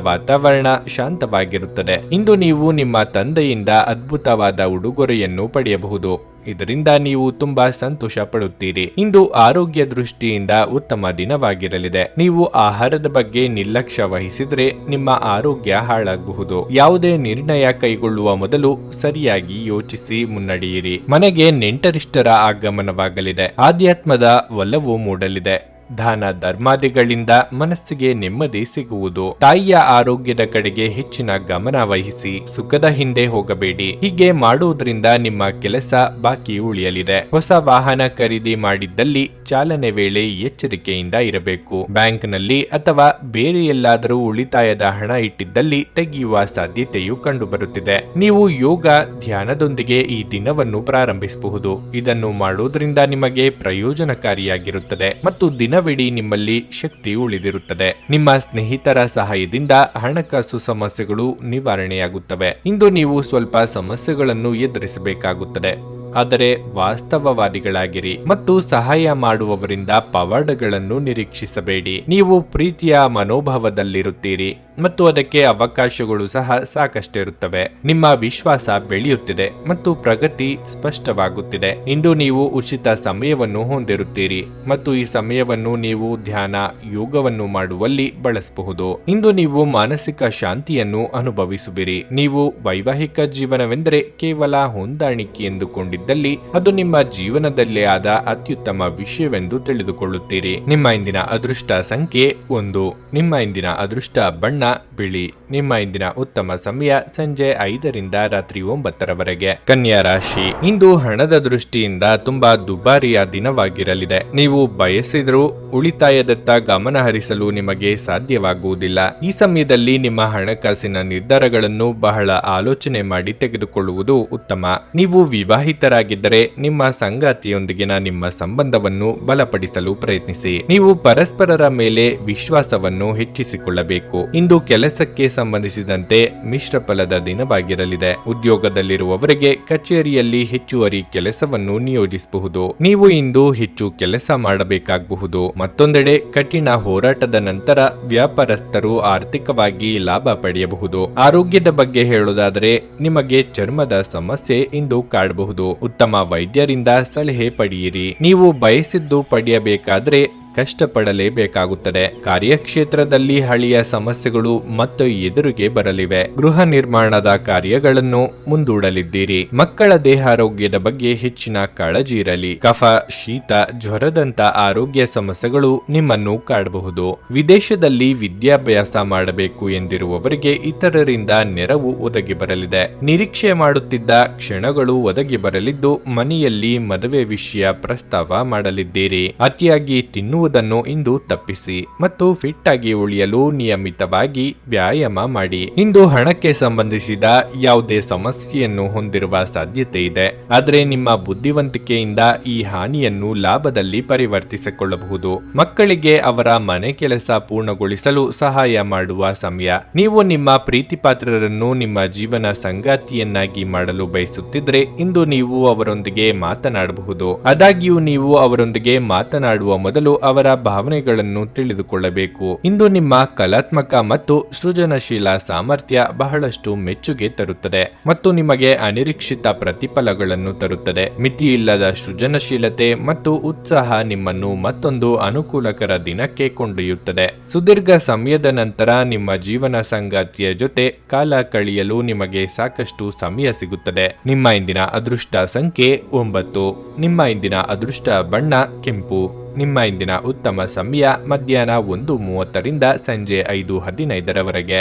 ವಾತಾವರಣ ಶಾಂತವಾಗಿರುತ್ತದೆ. ಇಂದು ನೀವು ನಿಮ್ಮ ತಂದೆಯಿಂದ ಅದ್ಭುತವಾದ ಉಡುಗೊರೆಯನ್ನು ಪಡೆಯಬಹುದು. ಇದರಿಂದ ನೀವು ತುಂಬಾ ಸಂತೋಷ ಪಡುತ್ತೀರಿ. ಇಂದು ಆರೋಗ್ಯ ದೃಷ್ಟಿಯಿಂದ ಉತ್ತಮ ದಿನವಾಗಿರಲಿದೆ. ನೀವು ಆಹಾರದ ಬಗ್ಗೆ ನಿರ್ಲಕ್ಷ್ಯ ವಹಿಸಿದ್ರೆ ನಿಮ್ಮ ಆರೋಗ್ಯ ಹಾಳಾಗಬಹುದು. ಯಾವುದೇ ನಿರ್ಣಯ ಕೈಗೊಳ್ಳುವ ಮೊದಲು ಸರಿಯಾಗಿ ಯೋಚಿಸಿ ಮುನ್ನಡೆಯಿರಿ. ಮನೆಗೆ ನೆಂಟರಿಷ್ಟರ ಆಗಮನವಾಗಲಿದೆ. ಆಧ್ಯಾತ್ಮದ ಒಲವು ಮೂಡಲಿದೆ. ದಾನ ಧರ್ಮಾದಿಗಳಿಂದ ಮನಸ್ಸಿಗೆ ನೆಮ್ಮದಿ ಸಿಗುವುದು. ತಾಯಿಯ ಆರೋಗ್ಯದ ಕಡೆಗೆ ಹೆಚ್ಚಿನ ಗಮನ ವಹಿಸಿ. ಸುಖದ ಹಿಂದೆ ಹೋಗಬೇಡಿ. ಹೀಗೆ ಮಾಡುವುದರಿಂದ ನಿಮ್ಮ ಕೆಲಸ ಬಾಕಿ ಉಳಿಯಲಿದೆ. ಹೊಸ ವಾಹನ ಖರೀದಿ ಮಾಡಿದ್ದಲ್ಲಿ ಚಾಲನೆ ವೇಳೆ ಎಚ್ಚರಿಕೆಯಿಂದ ಇರಬೇಕು. ಬ್ಯಾಂಕ್ನಲ್ಲಿ ಅಥವಾ ಬೇರೆ ಎಲ್ಲಾದರೂ ಉಳಿತಾಯದ ಹಣ ಇಟ್ಟಿದ್ದಲ್ಲಿ ತೆಗೆಯುವ ಸಾಧ್ಯತೆಯು ಕಂಡುಬರುತ್ತಿದೆ. ನೀವು ಯೋಗ ಧ್ಯಾನದೊಂದಿಗೆ ಈ ದಿನವನ್ನು ಪ್ರಾರಂಭಿಸಬಹುದು. ಇದನ್ನು ಮಾಡುವುದರಿಂದ ನಿಮಗೆ ಪ್ರಯೋಜನಕಾರಿಯಾಗಿರುತ್ತದೆ ಮತ್ತು ದಿನವಿಡೀ ನಿಮ್ಮಲ್ಲಿ ಶಕ್ತಿ ಉಳಿದಿರುತ್ತದೆ. ನಿಮ್ಮ ಸ್ನೇಹಿತರ ಸಹಾಯದಿಂದ ಹಣಕಾಸು ಸಮಸ್ಯೆಗಳು ನಿವಾರಣೆಯಾಗುತ್ತವೆ. ಇಂದು ನೀವು ಸ್ವಲ್ಪ ಸಮಸ್ಯೆಗಳನ್ನು ಎದುರಿಸಬೇಕಾಗುತ್ತದೆ. ಆದರೆ ವಾಸ್ತವವಾದಿಗಳಾಗಿರಿ ಮತ್ತು ಸಹಾಯ ಮಾಡುವವರಿಂದ ಪವಾಡಗಳನ್ನು ನಿರೀಕ್ಷಿಸಬೇಡಿ. ನೀವು ಪ್ರೀತಿಯ ಮನೋಭಾವದಲ್ಲಿರುತ್ತೀರಿ ಮತ್ತು ಅದಕ್ಕೆ ಅವಕಾಶಗಳು ಸಹ ಸಾಕಷ್ಟಿರುತ್ತವೆ. ನಿಮ್ಮ ವಿಶ್ವಾಸ ಬೆಳೆಯುತ್ತಿದೆ ಮತ್ತು ಪ್ರಗತಿ ಸ್ಪಷ್ಟವಾಗುತ್ತಿದೆ. ಇಂದು ನೀವು ಉಚಿತ ಸಮಯವನ್ನು ಹೊಂದಿರುತ್ತೀರಿ ಮತ್ತು ಈ ಸಮಯವನ್ನು ನೀವು ಧ್ಯಾನ ಯೋಗವನ್ನು ಮಾಡುವಲ್ಲಿ ಬಳಸಬಹುದು. ಇಂದು ನೀವು ಮಾನಸಿಕ ಶಾಂತಿಯನ್ನು ಅನುಭವಿಸುವಿರಿ. ನೀವು ವೈವಾಹಿಕ ಜೀವನವೆಂದರೆ ಕೇವಲ ಹೊಂದಾಣಿಕೆ ಎಂದುಕೊಂಡಿದ್ದಲ್ಲಿ ಅದು ನಿಮ್ಮ ಜೀವನದಲ್ಲೇ ಆದ ಅತ್ಯುತ್ತಮ ವಿಷಯವೆಂದು ತಿಳಿದುಕೊಳ್ಳುತ್ತೀರಿ. ನಿಮ್ಮ ಇಂದಿನ ಅದೃಷ್ಟ ಸಂಖ್ಯೆ 1. ನಿಮ್ಮ ಇಂದಿನ ಅದೃಷ್ಟ ಬಣ್ಣ ಬಿಳಿ. ನಿಮ್ಮ ಇಂದಿನ ಉತ್ತಮ ಸಮಯ ಸಂಜೆ 5ರಿಂದ ರಾತ್ರಿ 9ರವರೆಗೆ. ಕನ್ಯಾ ರಾಶಿ, ಇಂದು ಹಣದ ದೃಷ್ಟಿಯಿಂದ ತುಂಬಾ ದುಬಾರಿಯ ದಿನವಾಗಿರಲಿದೆ. ನೀವು ಬಯಸಿದರೂ ಉಳಿತಾಯದತ್ತ ಗಮನ ಹರಿಸಲು ನಿಮಗೆ ಸಾಧ್ಯವಾಗುವುದಿಲ್ಲ. ಈ ಸಮಯದಲ್ಲಿ ನಿಮ್ಮ ಹಣಕಾಸಿನ ನಿರ್ಧಾರಗಳನ್ನು ಬಹಳ ಆಲೋಚನೆ ಮಾಡಿ ತೆಗೆದುಕೊಳ್ಳುವುದು ಉತ್ತಮ. ನೀವು ವಿವಾಹಿತರಾಗಿದ್ದರೆ ನಿಮ್ಮ ಸಂಗಾತಿಯೊಂದಿಗಿನ ನಿಮ್ಮ ಸಂಬಂಧವನ್ನು ಬಲಪಡಿಸಲು ಪ್ರಯತ್ನಿಸಿ. ನೀವು ಪರಸ್ಪರರ ಮೇಲೆ ವಿಶ್ವಾಸವನ್ನು ಹೆಚ್ಚಿಸಿಕೊಳ್ಳಬೇಕು. ಇಂದು ಕೆಲಸಕ್ಕೆ ಸಂಬಂಧಿಸಿದಂತೆ ಮಿಶ್ರ ಫಲದ ದಿನವಾಗಿರಲಿದೆ. ಉದ್ಯೋಗದಲ್ಲಿರುವವರಿಗೆ ಕಚೇರಿಯಲ್ಲಿ ಹೆಚ್ಚುವರಿ ಕೆಲಸವನ್ನು ನಿಯೋಜಿಸಬಹುದು. ನೀವು ಇಂದು ಹೆಚ್ಚು ಕೆಲಸ ಮಾಡಬೇಕಾಗಬಹುದು. ಮತ್ತೊಂದೆಡೆ ಕಠಿಣ ಹೋರಾಟದ ನಂತರ ವ್ಯಾಪಾರಸ್ಥರು ಆರ್ಥಿಕವಾಗಿ ಲಾಭ ಪಡೆಯಬಹುದು. ಆರೋಗ್ಯದ ಬಗ್ಗೆ ಹೇಳುವುದಾದರೆ ನಿಮಗೆ ಚರ್ಮದ ಸಮಸ್ಯೆ ಇಂದು ಕಾಡಬಹುದು. ಉತ್ತಮ ವೈದ್ಯರಿಂದ ಸಲಹೆ ಪಡೆಯಿರಿ. ನೀವು ಬಯಸಿದ್ದು ಪಡೆಯಬೇಕಾದ್ರೆ ಕಷ್ಟಪಡಲೇಬೇಕಾಗುತ್ತದೆ. ಕಾರ್ಯಕ್ಷೇತ್ರದಲ್ಲಿ ಹಳೆಯ ಸಮಸ್ಯೆಗಳು ಮತ್ತೆ ಎದುರಿಗೆ ಬರಲಿವೆ. ಗೃಹ ನಿರ್ಮಾಣದ ಕಾರ್ಯಗಳನ್ನು ಮುಂದೂಡಲಿದ್ದೀರಿ. ಮಕ್ಕಳ ದೇಹಾರೋಗ್ಯದ ಬಗ್ಗೆ ಹೆಚ್ಚಿನ ಕಾಳಜಿ ಇರಲಿ. ಕಫ, ಶೀತ, ಜ್ವರದಂತ ಆರೋಗ್ಯ ಸಮಸ್ಯೆಗಳು ನಿಮ್ಮನ್ನು ಕಾಡಬಹುದು. ವಿದೇಶದಲ್ಲಿ ವಿದ್ಯಾಭ್ಯಾಸ ಮಾಡಬೇಕು ಎಂದಿರುವವರಿಗೆ ಇತರರಿಂದ ನೆರವು ಒದಗಿ ಬರಲಿದೆ. ನಿರೀಕ್ಷೆ ಮಾಡುತ್ತಿದ್ದ ಕ್ಷಣಗಳು ಒದಗಿ ಬರಲಿದ್ದು ಮನೆಯಲ್ಲಿ ಮದುವೆ ವಿಷಯ ಪ್ರಸ್ತಾವ ಮಾಡಲಿದ್ದೀರಿ. ಅತಿಯಾಗಿ ತಿನ್ನುವುದನ್ನು ಇಂದು ತಪ್ಪಿಸಿ ಮತ್ತು ಫಿಟ್ ಆಗಿ ಉಳಿಯಲು ನಿಯಮಿತವಾಗಿ ವ್ಯಾಯಾಮ ಮಾಡಿ. ಇಂದು ಹಣಕ್ಕೆ ಸಂಬಂಧಿಸಿದ ಯಾವುದೇ ಸಮಸ್ಯೆಯನ್ನು ಹೊಂದಿರುವ ಸಾಧ್ಯತೆ ಇದೆ. ಆದರೆ ನಿಮ್ಮ ಬುದ್ಧಿವಂತಿಕೆಯಿಂದ ಈ ಹಾನಿಯನ್ನು ಲಾಭದಲ್ಲಿ ಪರಿವರ್ತಿಸಿಕೊಳ್ಳಬಹುದು. ಮಕ್ಕಳಿಗೆ ಅವರ ಮನೆ ಕೆಲಸ ಪೂರ್ಣಗೊಳಿಸಲು ಸಹಾಯ ಮಾಡುವ ಸಮಯ. ನೀವು ನಿಮ್ಮ ಪ್ರೀತಿ ಪಾತ್ರರನ್ನು ನಿಮ್ಮ ಜೀವನ ಸಂಗಾತಿಯನ್ನಾಗಿ ಮಾಡಲು ಬಯಸುತ್ತಿದ್ರೆ ಇಂದು ನೀವು ಅವರೊಂದಿಗೆ ಮಾತನಾಡಬಹುದು. ಆದಾಗ್ಯೂ ನೀವು ಅವರೊಂದಿಗೆ ಮಾತನಾಡುವ ಮೊದಲು ಅವರ ಭಾವನೆಗಳನ್ನು ತಿಳಿದುಕೊಳ್ಳಬೇಕು. ಇಂದು ನಿಮ್ಮ ಕಲಾತ್ಮಕ ಮತ್ತು ಸೃಜನಶೀಲ ಸಾಮರ್ಥ್ಯ ಬಹಳಷ್ಟು ಮೆಚ್ಚುಗೆ ತರುತ್ತದೆ ಮತ್ತು ನಿಮಗೆ ಅನಿರೀಕ್ಷಿತ ಪ್ರತಿಫಲಗಳನ್ನು ತರುತ್ತದೆ. ಮಿತಿಯಿಲ್ಲದ ಸೃಜನಶೀಲತೆ ಮತ್ತು ಉತ್ಸಾಹ ನಿಮ್ಮನ್ನು ಮತ್ತೊಂದು ಅನುಕೂಲಕರ ದಿನಕ್ಕೆ ಕೊಂಡೊಯ್ಯುತ್ತದೆ. ಸುದೀರ್ಘ ಸಮಯದ ನಂತರ ನಿಮ್ಮ ಜೀವನ ಸಂಗಾತಿಯ ಜೊತೆ ಕಾಲ ಕಳೆಯಲು ನಿಮಗೆ ಸಾಕಷ್ಟು ಸಮಯ ಸಿಗುತ್ತದೆ. ನಿಮ್ಮ ಇಂದಿನ ಅದೃಷ್ಟ ಸಂಖ್ಯೆ 9. ನಿಮ್ಮ ಇಂದಿನ ಅದೃಷ್ಟ ಬಣ್ಣ ಕೆಂಪು. ನಿಮ್ಮ ಇಂದಿನ ಉತ್ತಮ ಸಮಯ ಮಧ್ಯಾಹ್ನ 1:30ರಿಂದ ಸಂಜೆ 5:15ರವರೆಗೆ.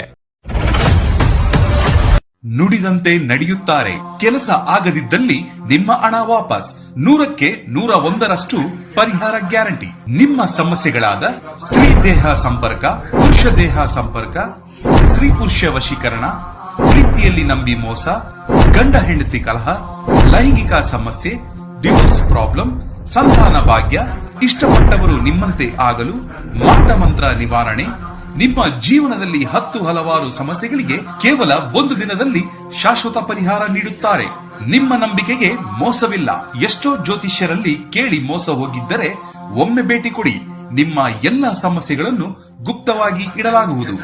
ನುಡಿದಂತೆ ನಡೆಯುತ್ತಾರೆ. ಕೆಲಸ ಆಗದಿದ್ದಲ್ಲಿ ನಿಮ್ಮ ಹಣ ವಾಪಸ್. 100ಕ್ಕೆ 101ರಷ್ಟು ಪರಿಹಾರ ಗ್ಯಾರಂಟಿ. ನಿಮ್ಮ ಸಮಸ್ಯೆಗಳಾದ ಸ್ತ್ರೀ ದೇಹ ಸಂಪರ್ಕ, ಪುರುಷ ದೇಹ ಸಂಪರ್ಕ, ಸ್ತ್ರೀ ಪುರುಷ ವಶೀಕರಣ, ಪ್ರೀತಿಯಲ್ಲಿ ನಂಬಿ ಮೋಸ, ಗಂಡ ಹೆಂಡತಿ ಕಲಹ, ಲೈಂಗಿಕ ಸಮಸ್ಯೆ, ಡಿವೋರ್ಸ್ ಪ್ರಾಬ್ಲಮ್, ಸಂತಾನ ಭಾಗ್ಯ, ಇಷ್ಟಪಟ್ಟವರು ನಿಮ್ಮಂತೆ ಆಗಲು ಮಾಟ ಮಂತ್ರ ನಿವಾರಣೆ. ನಿಮ್ಮ ಜೀವನದಲ್ಲಿ 10 ಹಲವಾರು ಸಮಸ್ಯೆಗಳಿಗೆ ಕೇವಲ 1 ದಿನದಲ್ಲಿ ಶಾಶ್ವತ ಪರಿಹಾರ ನೀಡುತ್ತಾರೆ. ನಿಮ್ಮ ನಂಬಿಕೆಗೆ ಮೋಸವಿಲ್ಲ. ಎಷ್ಟೋ ಜ್ಯೋತಿಷ್ಯರಲ್ಲಿ ಕೇಳಿ ಮೋಸ ಹೋಗಿದ್ದರೆ ಒಮ್ಮೆ ಭೇಟಿ ಕೊಡಿ. ನಿಮ್ಮ ಎಲ್ಲ ಸಮಸ್ಯೆಗಳನ್ನು ಗುಪ್ತವಾಗಿ ಇಡಲಾಗುವುದು.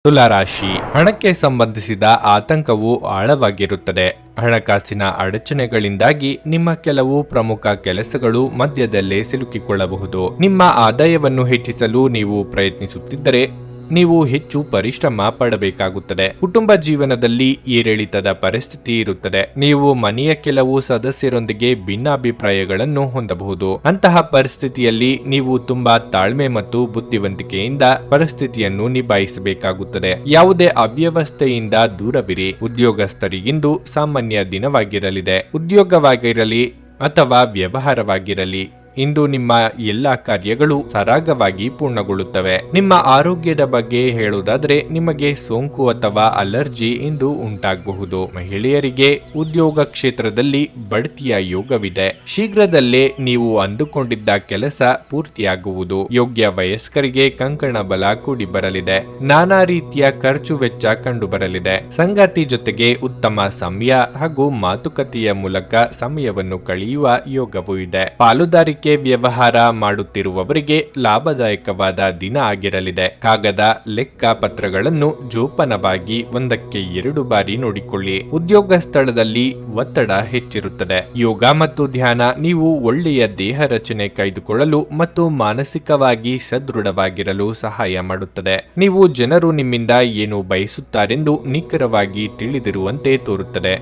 ತುಲಾರಾಶಿ, ಹಣಕ್ಕೆ ಸಂಬಂಧಿಸಿದ ಆತಂಕವು ಆಳವಾಗಿರುತ್ತದೆ. ಹಣಕಾಸಿನ ಅಡಚಣೆಗಳಿಂದಾಗಿ ನಿಮ್ಮ ಕೆಲವು ಪ್ರಮುಖ ಕೆಲಸಗಳು ಮಧ್ಯದಲ್ಲೇ ಸಿಲುಕಿಕೊಳ್ಳಬಹುದು. ನಿಮ್ಮ ಆದಾಯವನ್ನು ಹೆಚ್ಚಿಸಲು ನೀವು ಪ್ರಯತ್ನಿಸುತ್ತಿದ್ದರೆ ನೀವು ಹೆಚ್ಚು ಪರಿಶ್ರಮ ಪಡಬೇಕಾಗುತ್ತದೆ. ಕುಟುಂಬ ಜೀವನದಲ್ಲಿ ಏರಿಳಿತದ ಪರಿಸ್ಥಿತಿ ಇರುತ್ತದೆ. ನೀವು ಮನೆಯ ಕೆಲವು ಸದಸ್ಯರೊಂದಿಗೆ ಭಿನ್ನಾಭಿಪ್ರಾಯಗಳನ್ನು ಹೊಂದಬಹುದು. ಅಂತಹ ಪರಿಸ್ಥಿತಿಯಲ್ಲಿ ನೀವು ತುಂಬಾ ತಾಳ್ಮೆ ಮತ್ತು ಬುದ್ಧಿವಂತಿಕೆಯಿಂದ ಪರಿಸ್ಥಿತಿಯನ್ನು ನಿಭಾಯಿಸಬೇಕಾಗುತ್ತದೆ. ಯಾವುದೇ ಅವ್ಯವಸ್ಥೆಯಿಂದ ದೂರವಿರಿ. ಉದ್ಯೋಗಸ್ಥರಿಗಿಂದು ಸಾಮಾನ್ಯ ದಿನವಾಗಿರಲಿದೆ. ಉದ್ಯೋಗವಾಗಿರಲಿ ಅಥವಾ ವ್ಯವಹಾರವಾಗಿರಲಿ, ಇಂದು ನಿಮ್ಮ ಎಲ್ಲಾ ಕಾರ್ಯಗಳು ಸರಾಗವಾಗಿ ಪೂರ್ಣಗೊಳ್ಳುತ್ತವೆ. ನಿಮ್ಮ ಆರೋಗ್ಯದ ಬಗ್ಗೆ ಹೇಳುವುದಾದ್ರೆ ನಿಮಗೆ ಸೋಂಕು ಅಥವಾ ಅಲರ್ಜಿ ಇಂದು ಉಂಟಾಗಬಹುದು. ಮಹಿಳೆಯರಿಗೆ ಉದ್ಯೋಗ ಕ್ಷೇತ್ರದಲ್ಲಿ ಬಡ್ತಿಯ ಯೋಗವಿದೆ. ಶೀಘ್ರದಲ್ಲೇ ನೀವು ಅಂದುಕೊಂಡಿದ್ದ ಕೆಲಸ ಪೂರ್ತಿಯಾಗುವುದು. ಯೋಗ್ಯ ವಯಸ್ಕರಿಗೆ ಕಂಕಣ ಬಲ ಕೂಡಿ ಬರಲಿದೆ. ನಾನಾ ರೀತಿಯ ಖರ್ಚು ವೆಚ್ಚ ಕಂಡು ಬರಲಿದೆ. ಸಂಗಾತಿ ಜೊತೆಗೆ ಉತ್ತಮ ಸಮಯ ಹಾಗೂ ಮಾತುಕತೆಯ ಮೂಲಕ ಸಮಯವನ್ನು ಕಳೆಯುವ ಯೋಗವೂ ಇದೆ. ಪಾಲುದಾರಿಕೆ ವ್ಯವಹಾರ ಮಾಡುತ್ತಿರುವವರಿಗೆ ಲಾಭದಾಯಕವಾದ ದಿನ ಆಗಿರಲಿದೆ. ಕಾಗದ ಲೆಕ್ಕ ಪತ್ರಗಳನ್ನು ಜೋಪಾನವಾಗಿ 1ಕ್ಕೆ 2 ಬಾರಿ ನೋಡಿಕೊಳ್ಳಿ. ಉದ್ಯೋಗ ಸ್ಥಳದಲ್ಲಿ ಒತ್ತಡ ಹೆಚ್ಚಿರುತ್ತದೆ. ಯೋಗ ಮತ್ತು ಧ್ಯಾನ ನೀವು ಒಳ್ಳೆಯ ದೇಹ ರಚನೆ ಕಾಯ್ದುಕೊಳ್ಳಲು ಮತ್ತು ಮಾನಸಿಕವಾಗಿ ಸದೃಢವಾಗಿರಲು ಸಹಾಯ ಮಾಡುತ್ತದೆ. ನೀವು ಜನರು ನಿಮ್ಮಿಂದ ಏನು ಬಯಸುತ್ತಾರೆಂದು ನಿಖರವಾಗಿ ತಿಳಿದಿರುವಂತೆ ತೋರುತ್ತದೆ.